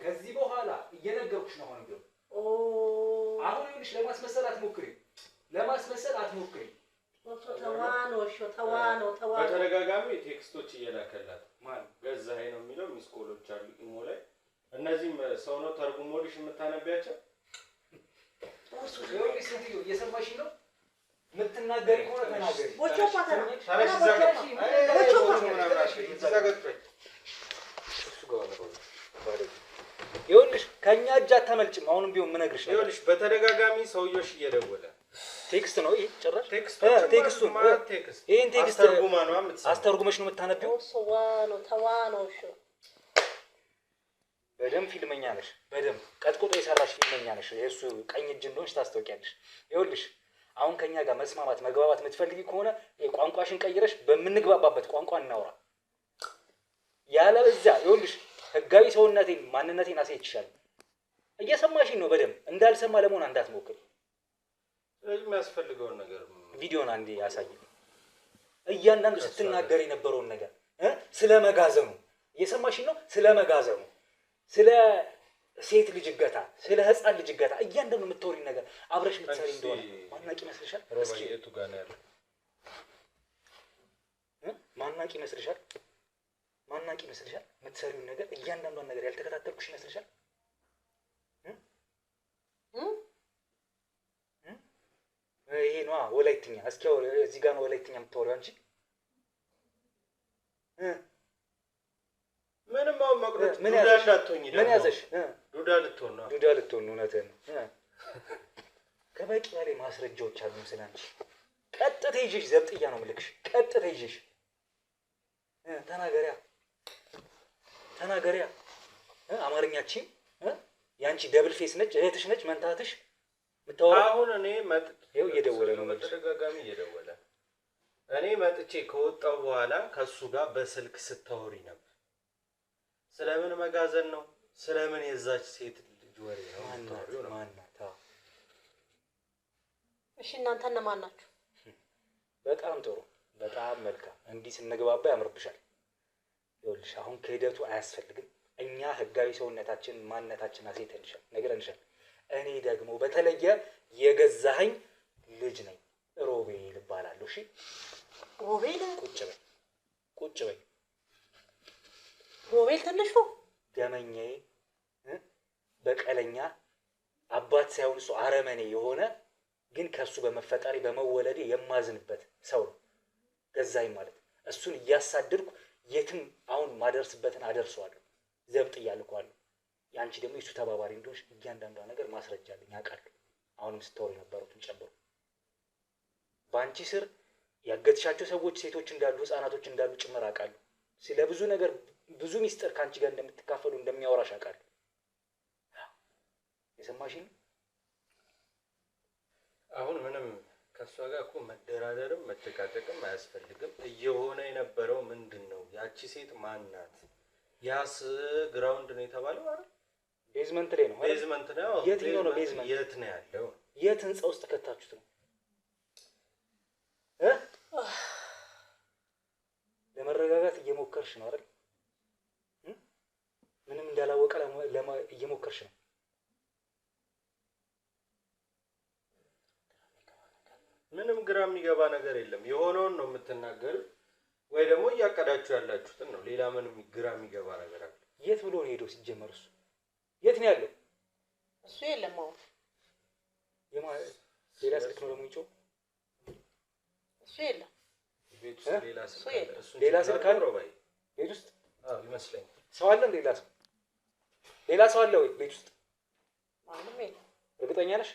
ከዚህ በኋላ እየነገርኩሽ ነው። አሁን ይኸውልሽ ለማስመሰል አትሞክሪ፣ ለማስመሰል አትሞክሪ። በተደጋጋሚ ቴክስቶች እየላከላት ማን ገዛኸኝ ነው የሚለው ሚስኮሎች አሉ ኢሞ ላይ። እነዚህም ሰው ነው ተርጉሞልሽ የምታነቢያቸው? ይኸውልሽ ሴትዮ እየሰማሽ ነው? የምትናገሪ ከሆነ ተናገሪ። ይኸውልሽ ከእኛ እጅ አታመልጭም። አሁንም ቢሆን የምነግርሽ ነው። ይኸውልሽ በተደጋጋሚ ሰውዬሽ እየደወለ ቴክስት ነው ይሄ ጭራሽ ቴክስቱን ይሄን ቴክስት አስተርጉመሽ ነው የምታነቢው? በደንብ ፊልመኛ ነሽ። በደንብ ቀጥቅጦ የሰራሽ ፊልመኛ ነሽ። የእሱ ቀኝ እጅ እንደሆንሽ ታስታውቂያለሽ። ይኸውልሽ አሁን ከኛ ጋር መስማማት መግባባት የምትፈልጊ ከሆነ ቋንቋሽን ቀይረሽ በምንግባባበት ቋንቋ እናውራ። ያለበዚያ ይኸውልሽ ህጋዊ ሰውነቴን ማንነቴን አሳይቼሻለሁ። እየሰማሽኝ ነው? በደንብ እንዳልሰማ ለመሆን እንዳትሞክሪ። ስለዚህ የሚያስፈልገውን ነገር ቪዲዮን አንዴ ያሳይ። እያንዳንዱ ስትናገር የነበረውን ነገር ስለ መጋዘኑ እየሰማሽኝ ነው? ስለ መጋዘኑ፣ ስለ ሴት ልጅ እገታ፣ ስለ ህፃን ልጅ እገታ እያንዳንዱ የምትወሪኝ ነገር አብረሽ የምትሰሪ እንደሆነ ማናቂ ይመስልሻል? እስኪ የቱ ጋር ነው ያለው? ማናቂ ይመስልሻል? ማናቂ ይመስልሻል? የምትሰሪውን ነገር እያንዳንዷን ነገር ያልተከታተልኩሽ ይመስልሻል? ይሄ ነዋ ወላይትኛ። እስኪ እዚህ ጋር ነው ወላይትኛ የምታወሪው አንቺ። ምንም አሁን መቅረት ምን ያዘሽ? ዱዳ ልትሆን ነው። ዱዳ ልትሆን ነው። እውነትህን ነው። ከበቂ በላይ ማስረጃዎች አሉ ስላንቺ። ቀጥታ ይዤሽ ዘብጥያ ነው የምልክሽ። ቀጥታ ይዤሽ ተናገሪያ ተናገሪያ። አማርኛችን ያንቺ ደብል ፌስ ነች፣ እህትሽ ነች፣ መንታትሽ ምታወራ። አሁን እኔ ይኸው እየደወለ ነው፣ በተደጋጋሚ እየደወለ። እኔ መጥቼ ከወጣው በኋላ ከሱ ጋር በስልክ ስታወሪ ነበር። ስለምን መጋዘን ነው? ስለምን የዛች ሴት ልጅ ወሬ ነው? ማናት? እሺ እናንተ እነማን ናችሁ? በጣም ጥሩ፣ በጣም መልካም። እንዲህ ስንግባባ ያምርብሻል። ይኸውልሽ አሁን ክህደቱ አያስፈልግም። እኛ ህጋዊ ሰውነታችን ማንነታችን አሳይተንሻል፣ ነግረንሻል። እኔ ደግሞ በተለየ የገዛኸኝ ልጅ ነኝ። ሮቤል እባላለሁ። እሺ ሮቤል? ቁጭ በይ፣ ቁጭ በይ። ሮቤል ትንሹ ደመኛዬ፣ በቀለኛ አባት ሳይሆን እሱ አረመኔ የሆነ ግን ከሱ በመፈጠሬ በመወለዴ የማዝንበት ሰው ነው ገዛኸኝ ማለት። እሱን እያሳደድኩ የትም አሁን ማደርስበትን አደርሰዋለሁ፣ ዘብጥ እያልኳለሁ። ያንቺ ደግሞ የሱ ተባባሪ እንደሆንሽ እያንዳንዷ ነገር ማስረጃ አለኝ፣ አውቃለሁ። አሁንም ስታወሪ የነበሩትን ጨምሮ በአንቺ ስር ያገትሻቸው ሰዎች ሴቶች እንዳሉ፣ ህፃናቶች እንዳሉ ጭምር አውቃለሁ። ስለ ብዙ ነገር ብዙ ሚስጥር ከአንቺ ጋር እንደምትካፈሉ እንደሚያወራሽ አውቃለሁ። የሰማሽኝ? አሁን ምንም ከእሷ ጋር እኮ መደራደርም መጨቃጨቅም አያስፈልግም። እየሆነ የነበረው ምንድን ነው? ያቺ ሴት ማን ናት? ያስ ግራውንድ ነው የተባለው አይደል? ቤዝመንት ላይ ነው። ቤዝመንት ነው። የትኛው ነው ቤዝመንት? የት ነው ያለው? የት ህንጻ ውስጥ ከታችሁት ነው? ለመረጋጋት እየሞከርሽ ነው አይደል? ምንም እንዳላወቀ እየሞከርሽ ነው። ምንም ግራ የሚገባ ነገር የለም። የሆነውን ነው የምትናገር ወይ ደግሞ እያቀዳችሁ ያላችሁትን ነው። ሌላ ምንም ግራ የሚገባ ነገር አለ? የት ብሎ ነው ሄደው ሲጀመር? እሱ የት ነው ያለው? እሱ የለም። አሁን ሌላ ስልክ ነው ደግሞ ይጮህ። እሱ የለም። ቤት ውስጥ ሌላ ስልክ አለ። ሌላ ስልክ አለ ቤት ውስጥ? አዎ ይመስለኛል። ሰው አለ? ሌላ ሰው አለ ወይ ቤት ውስጥ? ማንም የለም። እርግጠኛ ነሽ?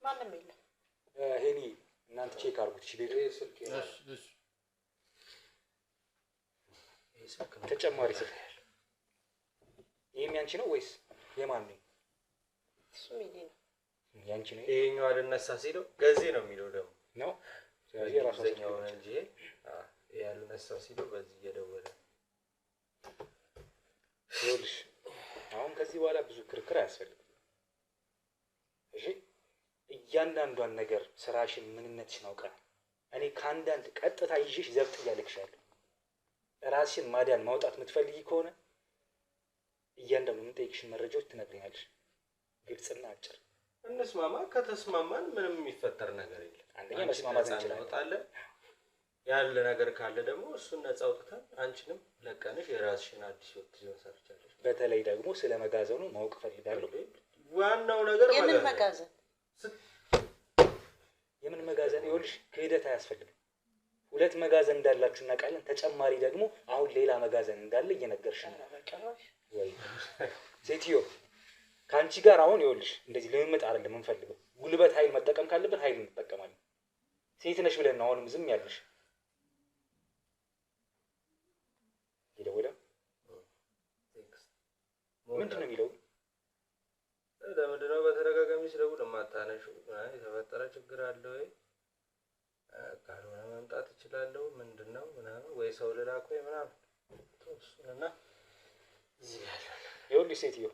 ማንም የለም። ሄኒ እናንተ ቼክ አድርጉት። እሺ ቤት ስልክ ተጨማሪ ስልክ ያለው ይሄም ያንቺ ነው ወይስ የማን ነው? እሱም የኔ ነው። ያንቺ ነው። ይሄኛው አልነሳ ሲለው ገዜ ነው የሚለው ደግሞ ነው። ስለዚህ ራሳቸው ነው እንጂ ያልነሳ ሲለው በዚህ እየደወለ ይኸውልሽ፣ አሁን ከዚህ በኋላ ብዙ ክርክር አያስፈልግም። እሺ እያንዳንዷን ነገር ስራሽን፣ ምንነትሽን አውቀናል። እኔ ከአንዳንድ ቀጥታ ይዤሽ ዘብጥ እያልክሻለሁ። ራስሽን ማዳን ማውጣት የምትፈልጊ ከሆነ እያንዳንዱ የምጠይቅሽን መረጃዎች ትነግሪኛለሽ። ግልጽና አጭር። እንስማማ። ከተስማማን ምንም የሚፈጠር ነገር የለም። አንደኛ መስማማት እንችላለን። ያለ ነገር ካለ ደግሞ እሱን ነፃ አውጥተን አንቺንም ለቀንሽ የራስሽን አዲስ ህይወት ትመሰርቻለሽ። በተለይ ደግሞ ስለ መጋዘኑ ማወቅ ፈልጋለሁ። ዋናው ነገር የምን መጋዘን? የምን መጋዘን? ይኸውልሽ ክህደት አያስፈልግም። 2 መጋዘን እንዳላችሁ እናውቃለን። ተጨማሪ ደግሞ አሁን ሌላ መጋዘን እንዳለ እየነገርሽ ነው። ወይ ሴትዮ ከአንቺ ጋር አሁን ይኸውልሽ እንደዚህ ልምምጥ አይደለም የምንፈልገው። ጉልበት ኃይል መጠቀም ካለብን ኃይል እንጠቀማለን። ሴት ነሽ ብለን ነው አሁንም ዝም ያለሽ። ይደውላ ምንድን ነው የሚለው? ለምንድን ነው በተደጋጋሚ ስለውል የማታነሺው? የተፈጠረ ችግር አለ ወይ? ካልሆነ መምጣት እችላለሁ። ምንድን ነው ምናምን ወይ ሰው ልላክ ወይ ምናምን እሱንና እዚህ ያለ ይኸውልሽ ሴትዮ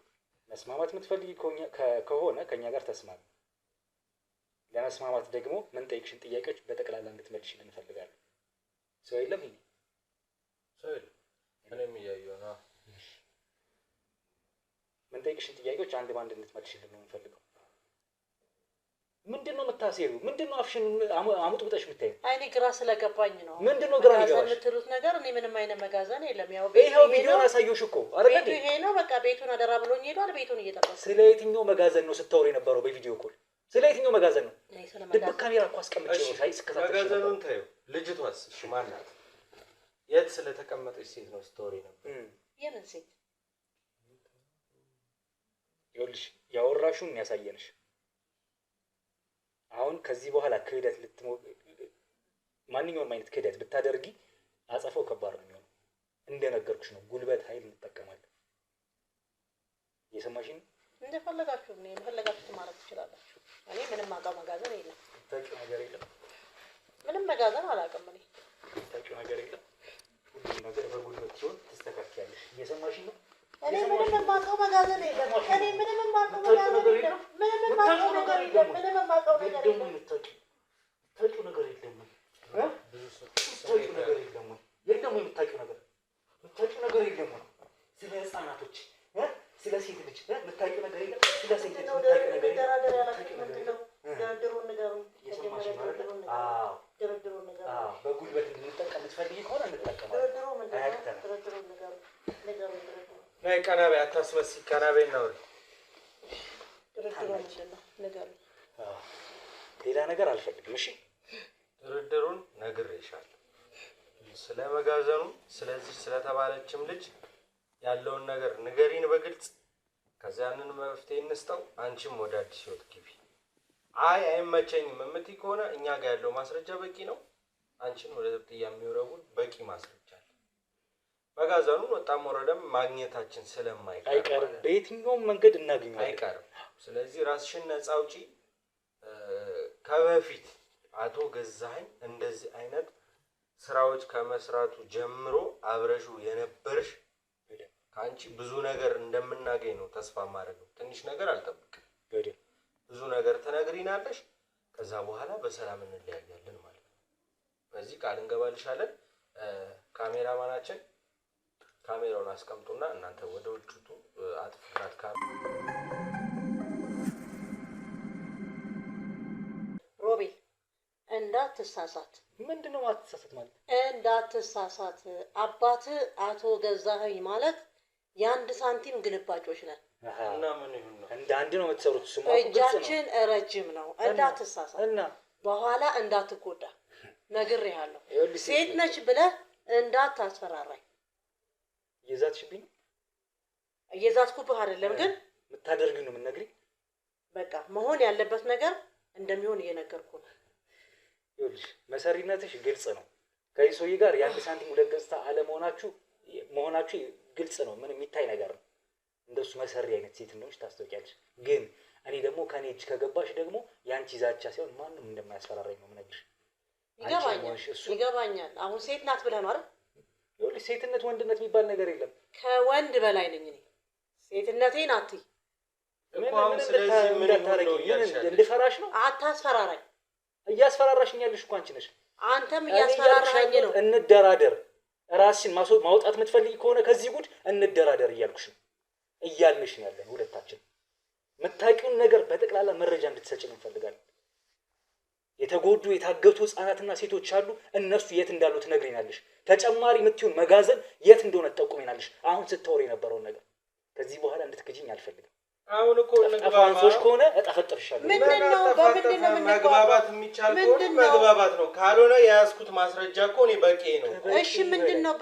መስማማት የምትፈልጊ ከሆነ ከኛ ጋር ተስማሚ። ለመስማማት ደግሞ ምን ጠይቅሽን ጥያቄዎች በጠቅላላ እንድትመልሽልን እንፈልጋለን። ሰው የለም? ይሄ ሰው የለም። እኔም እያየሁ ነው። ምን ጠይቅሽን ጥያቄዎች አንድ ባንድ እንድትመልሽልን ነው የምንፈልገው። ምንድነው የምታሴሩ? ምንድነው አፍሽን አሙጥብጠሽ የምታየው? አይኔ ግራ ስለገባኝ ነው። ምንድነው ግራ የሚገባሽ? የምትሉት ነገር እኔ ምንም አይነት መጋዘን የለም። ያው ይሄው ቪዲዮን አሳየሁሽ እኮ አይደል እንዴ? ይሄ ነው በቃ። ቤቱን አደራ ብሎኝ ሄዷል። ቤቱን እየጠበቀ። ስለ የትኛው መጋዘን ነው ስታወሪ የነበረው በቪዲዮ ኮል? ስለ የትኛው መጋዘን ነው? ድብቅ ካሜራ እኮ አስቀምጬ ነው ሳይስከታተል። መጋዘኑን ታዩ። ልጅቷስ እሺ ማን ናት? የት ስለተቀመጠች ሴት ነው ስታወሪ ነበር? የምን ሴት? ይኸውልሽ ያወራሹን ያሳየንሽ። አሁን ከዚህ በኋላ ክህደት ማንኛውም አይነት ክህደት ብታደርጊ አጸፋው ከባድ ነው የሚሆነው። እንደነገርኩሽ ነው። ጉልበት ኃይል እንጠቀማለን። እየሰማሽኝ? እንደፈለጋችሁ ነው የፈለጋችሁት ማለት ትችላላችሁ። እኔ ምንም አውቀው መጋዘን የለም። ታውቂው ነገር የለም? ምንም መጋዘን አላውቅም። እኔ ታውቂው ነገር የለም? ሁሉም ነገር በጉልበት ሲሆን ትስተካከያለሽ። እየሰማሽኝ ነው? እኔ ምንም የማውቀው መጋዘን የለም። እኔ ምንም የማውቀው መጋዘን የለም። ምንም የማውቀው ነገር የለም። ምንም የማውቀው ነገር የለም። ታውቂው ነገር የለም? ታውቂው ነገር የለም? የለም ወይ የምታውቂው ነገር? የምታውቂው ነገር የለም? ስለ ህፃናቶች ስለ ሴት ልጅ የምታውቂው ነገር የለም? ስለ ሴት ልጅ የምታውቂው ነገር የለም? ደራደር ያላችሁ ምንድን ነው? ድርድሩን ንገሩኝ። እየሰማሽኝ ነው አይደል? ድርድሩን ንገሩኝ። በጉልበት እንድንጠቀም የምትፈልጊ ከሆነ እንጠቀማለን። ድርድሩ ምንድን ነው? ድርድሩን ንገሩኝ። ንገሩኝ ድርድሩ። ናይ ቀናቤ አታስመስይ። ቀናቤ ነው። ድርድሩ ምንድን ነው? ንገሩኝ። ሌላ ነገር አልፈልግም። እሺ ድርድሩን ነግሬሻለሁ። ስለ መጋዘኑ ስለዚህ ስለተባለችም ልጅ ያለውን ነገር ንገሪን በግልጽ። ከዚያ ያንን መፍትሄ እንስጠው። አንቺም ወደ አዲስ ህይወት ግቢ። አይመቸኝም የምትይ ከሆነ እኛ ጋር ያለው ማስረጃ በቂ ነው። አንቺን ወደ ጥያ የሚወረውል በቂ ማስረጃ አለ። መጋዘኑን ወጣም ወረደም ማግኘታችን ስለማይቀር በየትኛውም መንገድ እናገኛለን። አይቀርም። ስለዚህ ራስሽን ነፃ አውጪ። ከበፊት አቶ ገዛኸኝ እንደዚህ አይነት ስራዎች ከመስራቱ ጀምሮ አብረሹ የነበርሽ ከአንቺ ብዙ ነገር እንደምናገኝ ነው ተስፋ ማድረገው። ትንሽ ነገር አልጠብቅም። ብዙ ነገር ትነግሪናለሽ። ከዛ በኋላ በሰላም እንለያያለን ማለት ነው። በዚህ ቃል እንገባልሻለን። ካሜራማናችን ካሜራውን አስቀምጡና እናንተ ወደ ውጭ ውጡ። አጥፍታት ሮቤል እንዳትሳሳት። ምንድነው ማትሳሳት ማለት? እንዳትሳሳት። አባት አቶ ገዛኸኝ ማለት የአንድ ሳንቲም ግልባጮች ነን እና ምን ይሁን ነው እንደ አንድ ነው የምትሰሩት። ስሙ እጃችን ረጅም ነው። እንዳትሳሳት እና በኋላ እንዳትጎዳ ነግሬሃለሁ። ሴት ነች ብለህ እንዳታስፈራራኝ። እየዛትሽብኝ? እየዛትኩብህ አይደለም፣ ግን የምታደርጊው ነው የምትነግሪኝ። በቃ መሆን ያለበት ነገር እንደሚሆን እየነገርኩ ነው። ይኸውልሽ መሰሪነትሽ ግልጽ ነው። ከዚህ ሰውዬ ጋር የአንድ ሳንቲም ሁለት ገጽታ አለመሆናችሁ ግልጽ ነው። ምን የሚታይ ነገር ነው። እንደሱ መሰሪ አይነት ሴት እንደሆነች ታስታውቂያለሽ። ግን እኔ ደግሞ ከኔ እጅ ከገባሽ ደግሞ ያንቺ ዛቻ ሳይሆን ማንም እንደማያስፈራራኝ ነው የምነግርሽ። ይገባኛል። አሁን ሴት ናት ብለህ ነው አይደል? ይኸውልሽ ሴትነት ወንድነት የሚባል ነገር የለም። ከወንድ በላይ ነኝ እኔ። ሴትነቴን አትይ። እንድፈራሽ ነው? አታስፈራራኝ። እያስፈራራሽኝ ያለሽ እኮ አንቺ ነሽ። አንተም እያስፈራራኝ ነው። እንደራደር። ራስሽን ማውጣት የምትፈልጊ ከሆነ ከዚህ ጉድ እንደራደር እያልኩሽ ነው። እያልንሽ ነው ያለን ሁለታችን። የምታውቂውን ነገር በጠቅላላ መረጃ እንድትሰጪን እንፈልጋለን። የተጎዱ የታገቱ ህፃናትና ሴቶች አሉ። እነሱ የት እንዳሉ ትነግሪናለሽ። ተጨማሪ የምትይውን መጋዘን የት እንደሆነ ትጠቁሚናለሽ። አሁን ስታወሪ የነበረውን ነገር ከዚህ በኋላ እንድትክጂኝ አልፈልግም። አሁን እኮ ጠፋንሶች ከሆነ እጠፈጥፍሻለሁ። ምንድነው? በምንድነው መግባባት የሚቻል ከሆነ መግባባት ነው። ካልሆነ የያዝኩት ማስረጃ እኮ እኔ በቂ ነው። እሺ ምንድነው?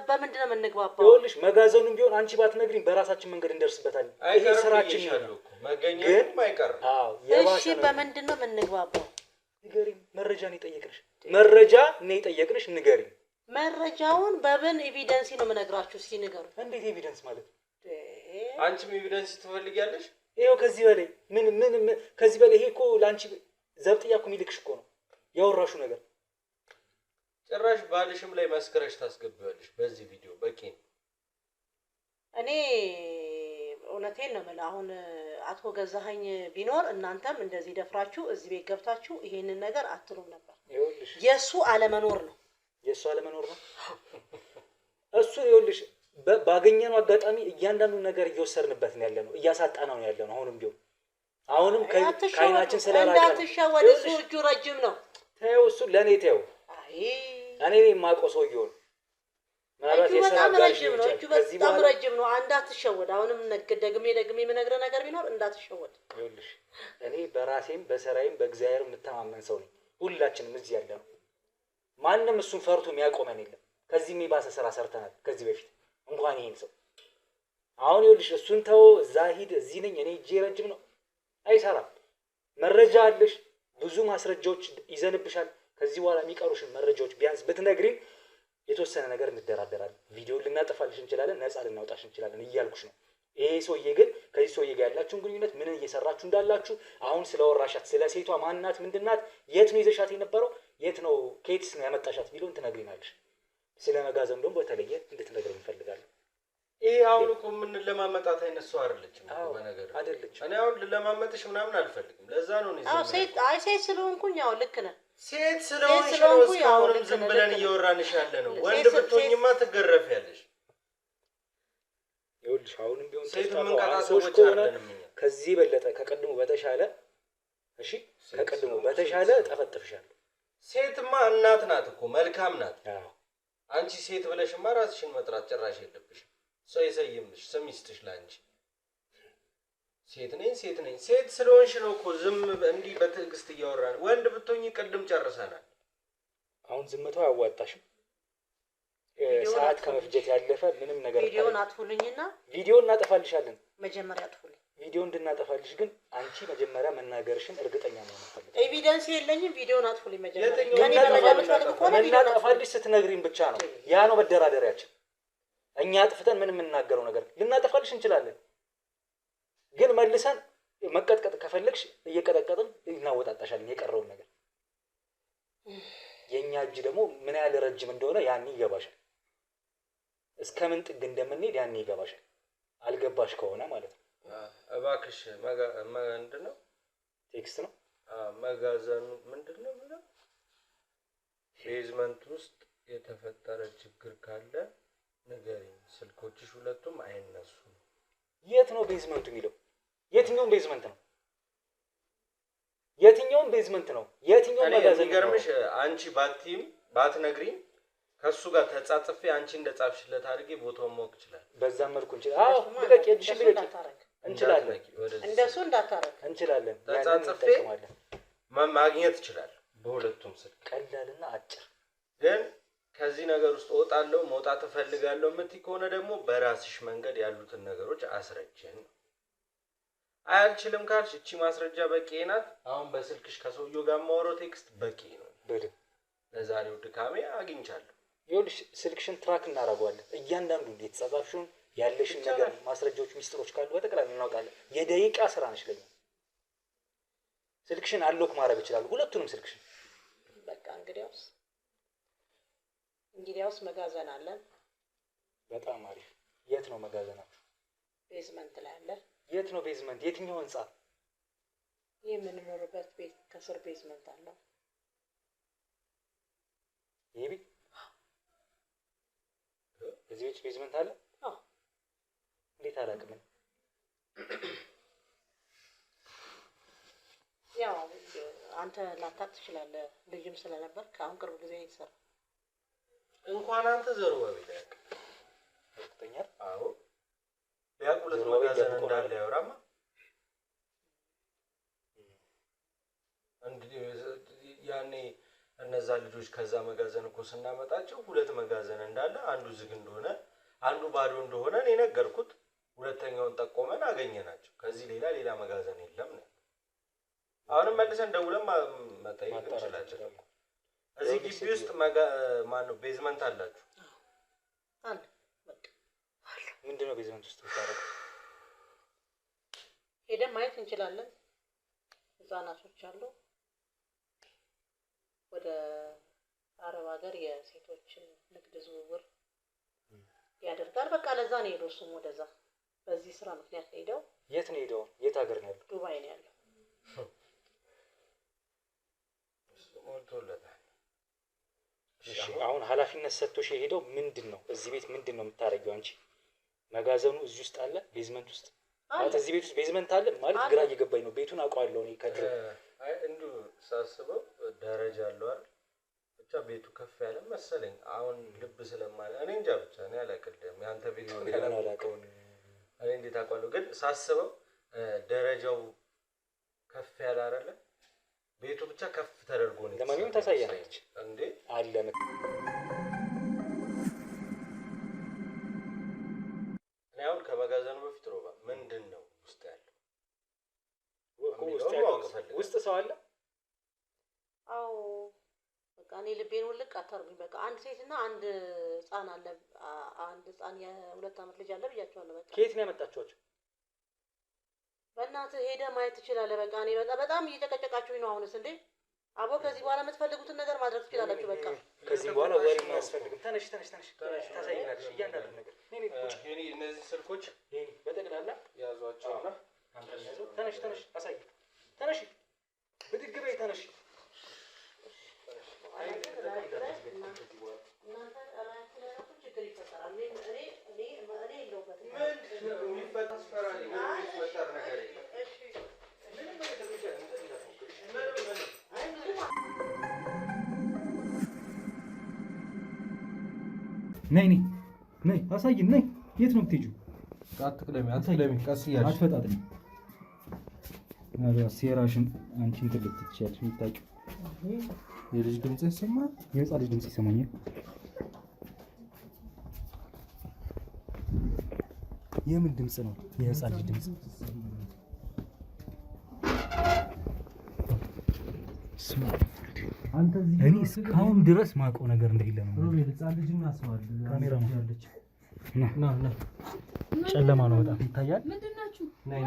በምንድነው የምንግባባው? ይኸውልሽ መጋዘኑም ቢሆን አንቺ ባትነግሪኝ በራሳችን መንገድ እንደርስበታለን። ይሄ ስራችን ነው። መገኘቱም አይቀርም። እሺ በምንድነው የምንግባባው? ንገሪኝ። መረጃ ነው የጠየቅንሽ። መረጃ ነው የጠየቅንሽ። ንገሪኝ። መረጃውን በምን ኤቪደንስ ነው የምነግራችሁ? እስኪ ንገሩ። እንዴት ኤቪደንስ ማለት? አንቺም ኤቪደንስ ትፈልጊያለሽ? ይኸው ከዚህ በላይ ምን ከዚህ በላይ ይሄ እኮ ለአንቺ ዘብጥያ እኮ የሚልክሽ እኮ ነው ያወራሹ ነገር። ጭራሽ ባልሽም ላይ መስከረሽ ታስገቢዋለሽ በዚህ ቪዲዮ። በቂ ነው። እኔ እውነቴን ነው የምልህ። አሁን አቶ ገዛኸኝ ቢኖር እናንተም እንደዚህ ደፍራችሁ እዚህ ቤት ገብታችሁ ይሄንን ነገር አትሉም ነበር። ይኸውልሽ የእሱ አለመኖር ነው። የእሱ አለመኖር ነው እሱ። ይኸውልሽ ባገኘነው አጋጣሚ እያንዳንዱ ነገር እየወሰድንበት ነው ያለነው፣ እያሳጣነው ነው ያለነው። አሁንም ከአይናችን ስለራቀ እንዳትሸወድ። እሱ እጁ ረጅም ነው። ተይው፣ እሱ ለእኔ ተይው። እኔ የማውቀው ሰውዬው ነው። ምናልባት በጣም ረጅም ነው። እጁ በጣም ረጅም ነው። እንዳትሸወድ። አሁንም ደግሜ የምነግርህ ነገር ቢኖር እንዳትሸወድ። ይኸውልሽ እኔ በራሴም በሰራዬም በእግዚአብሔር የምተማመን ሰው ነኝ። ሁላችንም እዚህ ያለ ነው። ማንም እሱን ፈርቶ የሚያቆመን የለም። ከዚህም የባሰ ስራ ሰርተናል ከዚህ በፊት እንኳን ይሄን ሰው። አሁን ይኸውልሽ እሱን ተው፣ እዛ ሂድ፣ እዚህ ነኝ እኔ እጄ ረጅም ነው። አይሰራም። መረጃ አለሽ፣ ብዙ ማስረጃዎች ይዘንብሻል። ከዚህ በኋላ የሚቀሩሽን መረጃዎች ቢያንስ ብትነግሪን የተወሰነ ነገር እንደራደራለን። ቪዲዮ ልናጠፋልሽ እንችላለን፣ ነፃ ልናውጣሽ እንችላለን እያልኩሽ ነው። ይሄ ሰውዬ ግን ከዚህ ሰውዬ ጋር ያላችሁን ግንኙነት ምን እየሰራችሁ እንዳላችሁ አሁን ስለወራሻት ስለ ሴቷ ማንናት፣ ምንድናት፣ የት ነው ይዘሻት የነበረው፣ የት ነው ከየትስ ነው ያመጣሻት ቢሉን ትነግሪናለሽ። ስለ መጋዘኑ ደግሞ በተለየ እንድትነግረኝ እንፈልጋለን። ይሄ አሁን እኮ ለማመጣት አይነት ሰው አይደለችም እኮ በነገር አይደለችም። እኔ አሁን ለማመጥሽ ምናምን አልፈልግም። ለዛ ነው ሴት ስለሆንኩኝ ያው ልክ ነህ። ሴት ስለሆንሽ ነው እስካሁንም ዝም ብለን እየወራንሽ ያለ ነው። ወንድ ብትሆኝማ ትገረፊያለሽ። ይኸውልሽ አሁንም ቢሆን ሴት ሰዎች ከሆነ ከዚህ በለጠ ከቀድሞ በተሻለ እሺ፣ ከቀድሞ በተሻለ ጠፈጥፍሻለሁ። ሴትማ እናት ናት እኮ መልካም ናት። አንቺ ሴት ብለሽማ ራስሽን መጥራት ጭራሽ የለብሽም። ሰው ይሰይምሽ ስም ይስጥሽ ላንቺ። ሴት ነኝ ሴት ስለሆንሽ ነው እኮ ዝም እንዲህ በትዕግስት እያወራን። ወንድ ብትሆኚ ቅድም ጨርሰናል። አሁን ዝምታው አያዋጣሽም። ሰዓት ከመፍጀት ያለፈ ምንም ነገር ቪዲዮን አጥፉልኝና ቪዲዮ እናጠፋልሻለን። መጀመሪያ አጥፉልኝ። ቪዲዮ እንድናጠፋልሽ ግን አንቺ መጀመሪያ መናገርሽን እርግጠኛ መሆን አለብሽ። ኤቪደንስ የለኝም። ቪዲዮን አጥፉልኝ መጀመሪያ። ልናጠፋልሽ ስትነግሪን ብቻ ነው። ያ ነው መደራደሪያችን። እኛ አጥፍተን ምን የምናገረው ነገር ልናጠፋልሽ እንችላለን። ግን መልሰን መቀጥቀጥ ከፈለግሽ እየቀጠቀጥን እናወጣጣሻለን የቀረውን ነገር። የኛ እጅ ደግሞ ምን ያህል ረጅም እንደሆነ ያን ይገባሻል። እስከምን ጥግ እንደምንሄድ ያኔ ይገባሻል። አልገባሽ ከሆነ ማለት ነው። እባክሽ ምንድነው ቴክስት ነው መጋዘኑ ምንድነው ብለው ቤዝመንት ውስጥ የተፈጠረ ችግር ካለ ንገሪኝ። ስልኮችሽ ሁለቱም አይነሱም። የት ነው ቤዝመንቱ የሚለው? የትኛውም ቤዝመንት ነው? የትኛውም ቤዝመንት ነው? የትኛውም መጋዘን ነው? የሚገርምሽ አንቺ ባትይም ባትነግሪኝ ከሱ ጋር ተጻጽፌ አንቺ እንደጻፍሽለት አድርጌ ቦታውን ማወቅ ይችላል። በዛም መልኩ እንችላለን። አዎ ልቀቅ፣ እጅሽን ልቀቅ። እንችላለን፣ እንደሱ እንዳታረግ እንችላለን። ተጻጽፌ ማግኘት ይችላል በሁለቱም ስልክ። ቀላልና አጭር። ግን ከዚህ ነገር ውስጥ እወጣለሁ መውጣት እፈልጋለሁ የምትይ ከሆነ ደግሞ በራስሽ መንገድ ያሉትን ነገሮች አስረጅን። አልችልም ካልሽ እቺ ማስረጃ በቂ ናት። አሁን በስልክሽ ከሰውየው ጋር ማውራው ቴክስት በቂ ነው። በደምብ ለዛሬው ድካሜ አግኝቻለሁ። ይኸውልሽ ስልክሽን ትራክ እናደርገዋለን። እያንዳንዱ የተጻጻፍሽውን ያለሽን ነገር ማስረጃዎች፣ ሚስጥሮች ካሉ በጠቅላላ እናውቃለን። የደቂቃ ስራ ነች ለኛ። ስልክሽን አሎክ ማድረግ ይችላል፣ ሁለቱንም ስልክሽን። በቃ እንግዲያውስ መጋዘን አለን። በጣም አሪፍ። የት ነው መጋዘናችሁ? ቤዝመንት ላይ አለ። የት ነው ቤዝመንት? የትኛው ህንጻ? የምንኖርበት ቤት ከስር ቤዝመንት አለው። ይሄ ቤት እዚህ ቤት ቤዝመንት አለ? አዎ። እንዴት አላውቅም። ያው አንተ ላታውቅ ትችላለህ፣ ልጅም ስለነበር ከአሁን ቅርብ ጊዜ ይሰራ። እንኳን አንተ ዘሩባቤ ላያውቅ እርግጠኛ? አዎ ቢያውቅ ሁለት መጋዘን እንዳለ ያወራማ። እንግዲህ ያኔ እነዛ ልጆች ከዛ መጋዘን እኮ ስናመጣቸው ሁለት መጋዘን እንዳለ፣ አንዱ ዝግ እንደሆነ አንዱ ባዶ እንደሆነ እኔ ነገርኩት። ሁለተኛውን ጠቆመን አገኘናቸው። ከዚህ ሌላ መጋዘን የለም ነው። አሁንም መልሰን ደውለን መጠየቅ እንችላለን። እዚህ ግቢ ውስጥ ማነው ቤዝመንት አላችሁ? አለ። በቃ ምንድነው ቤዝመንት ውስጥ ታረቁ? ሄደን ማየት እንችላለን። ህጻናቶች አሉ። ወደ አረብ ሀገር የሴቶችን ንግድ ዝውውር ያደርጋል። በቃ ለዛ ነው ሄደው እሱም ወደዛ በዚህ ስራ ምክንያት ነው ሄደው። የት ነው ሄደው? የት ሀገር ነው ያለው? ዱባይ ነው ያለው። ሞልቶለታል። እሺ አሁን ኃላፊነት ሰጥቶሽ የሄደው ምንድን ነው? እዚህ ቤት ምንድን ነው የምታረጊው አንቺ? መጋዘኑ እዚህ ውስጥ አለ ቤዝመንት ውስጥ ማለት እዚህ ቤት ውስጥ ቤዝመንት አለ ማለት ግራ እየገባኝ ነው። ቤቱን አውቀዋለሁ እኔ ከድሮ። አይ እንዲሁ ሳስበው ደረጃ አለው አይደል? ብቻ ቤቱ ከፍ ያለ መሰለኝ። አሁን ልብ ስለማለ እኔ እንጃ ብቻ እኔ አላውቅልም። ያንተ ቤት ነው ያላውቀው እኔ እንዴት አውቃለሁ? ግን ሳስበው ደረጃው ከፍ ያለ አይደለ? ቤቱ ብቻ ከፍ ተደርጎ ነው። ለማንኛውም ታሳያለች እንዴ አለ እኔ አሁን ከመጋዘኑ በፊት ሮባ ምንድን ነው ውስጥ ያለው? ውስጥ ሰው አለ? አዎ በቃ እኔ ልቤን ውልቅ አታርጉኝ። በቃ አንድ ሴትና አንድ ህጻን አለ። አንድ ህጻን የ2 አመት ልጅ አለ ብያቸዋለሁ። በቃ ከየት ነው ያመጣችኋቸው? በእናትህ ሄደህ ማየት ትችላለህ። በቃ እኔ በጣም እየጨቀጨቃችሁኝ ነው። አሁንስ እንዴ አቦ ከዚህ በኋላ የምትፈልጉትን ነገር ማድረግ ትችላላችሁ። በቃ ከዚህ በኋላ ወሬ አያስፈልግም። ተነሽ ታሳይናለሽ እያንዳንዱ ነገር። እኔ እነዚህ ስልኮች በጠቅላላ ያዟቸውና ተነሽ አሳይ። ተነሽ ብድግ በይ ተነሽ። ችግር ይፈጠራል። እኔ የለሁበትም። ነይ አሳይን። ነይ የት ነው የምትሄጂው? አትቅደሚ ቀስ እያልሽ አትፈጣጥኝ። አሪያ ሴራሽን አንቺን ትልቅ ትችያለሽ። የምታውቂው የልጅ ድምጽ ይሰማል። የህፃን ልጅ ድምጽ ይሰማኛል። የምን ድምጽ ነው? የህፃን ልጅ ድምጽ። እኔ እስካሁን ድረስ ማውቀው ነገር እንደሌለ ነው። ህፃን ልጅ እናስባል። ካሜራ ነው ያለች። ና ጨለማ ነው በጣም ይታያል። ምንድናችሁ? ናይ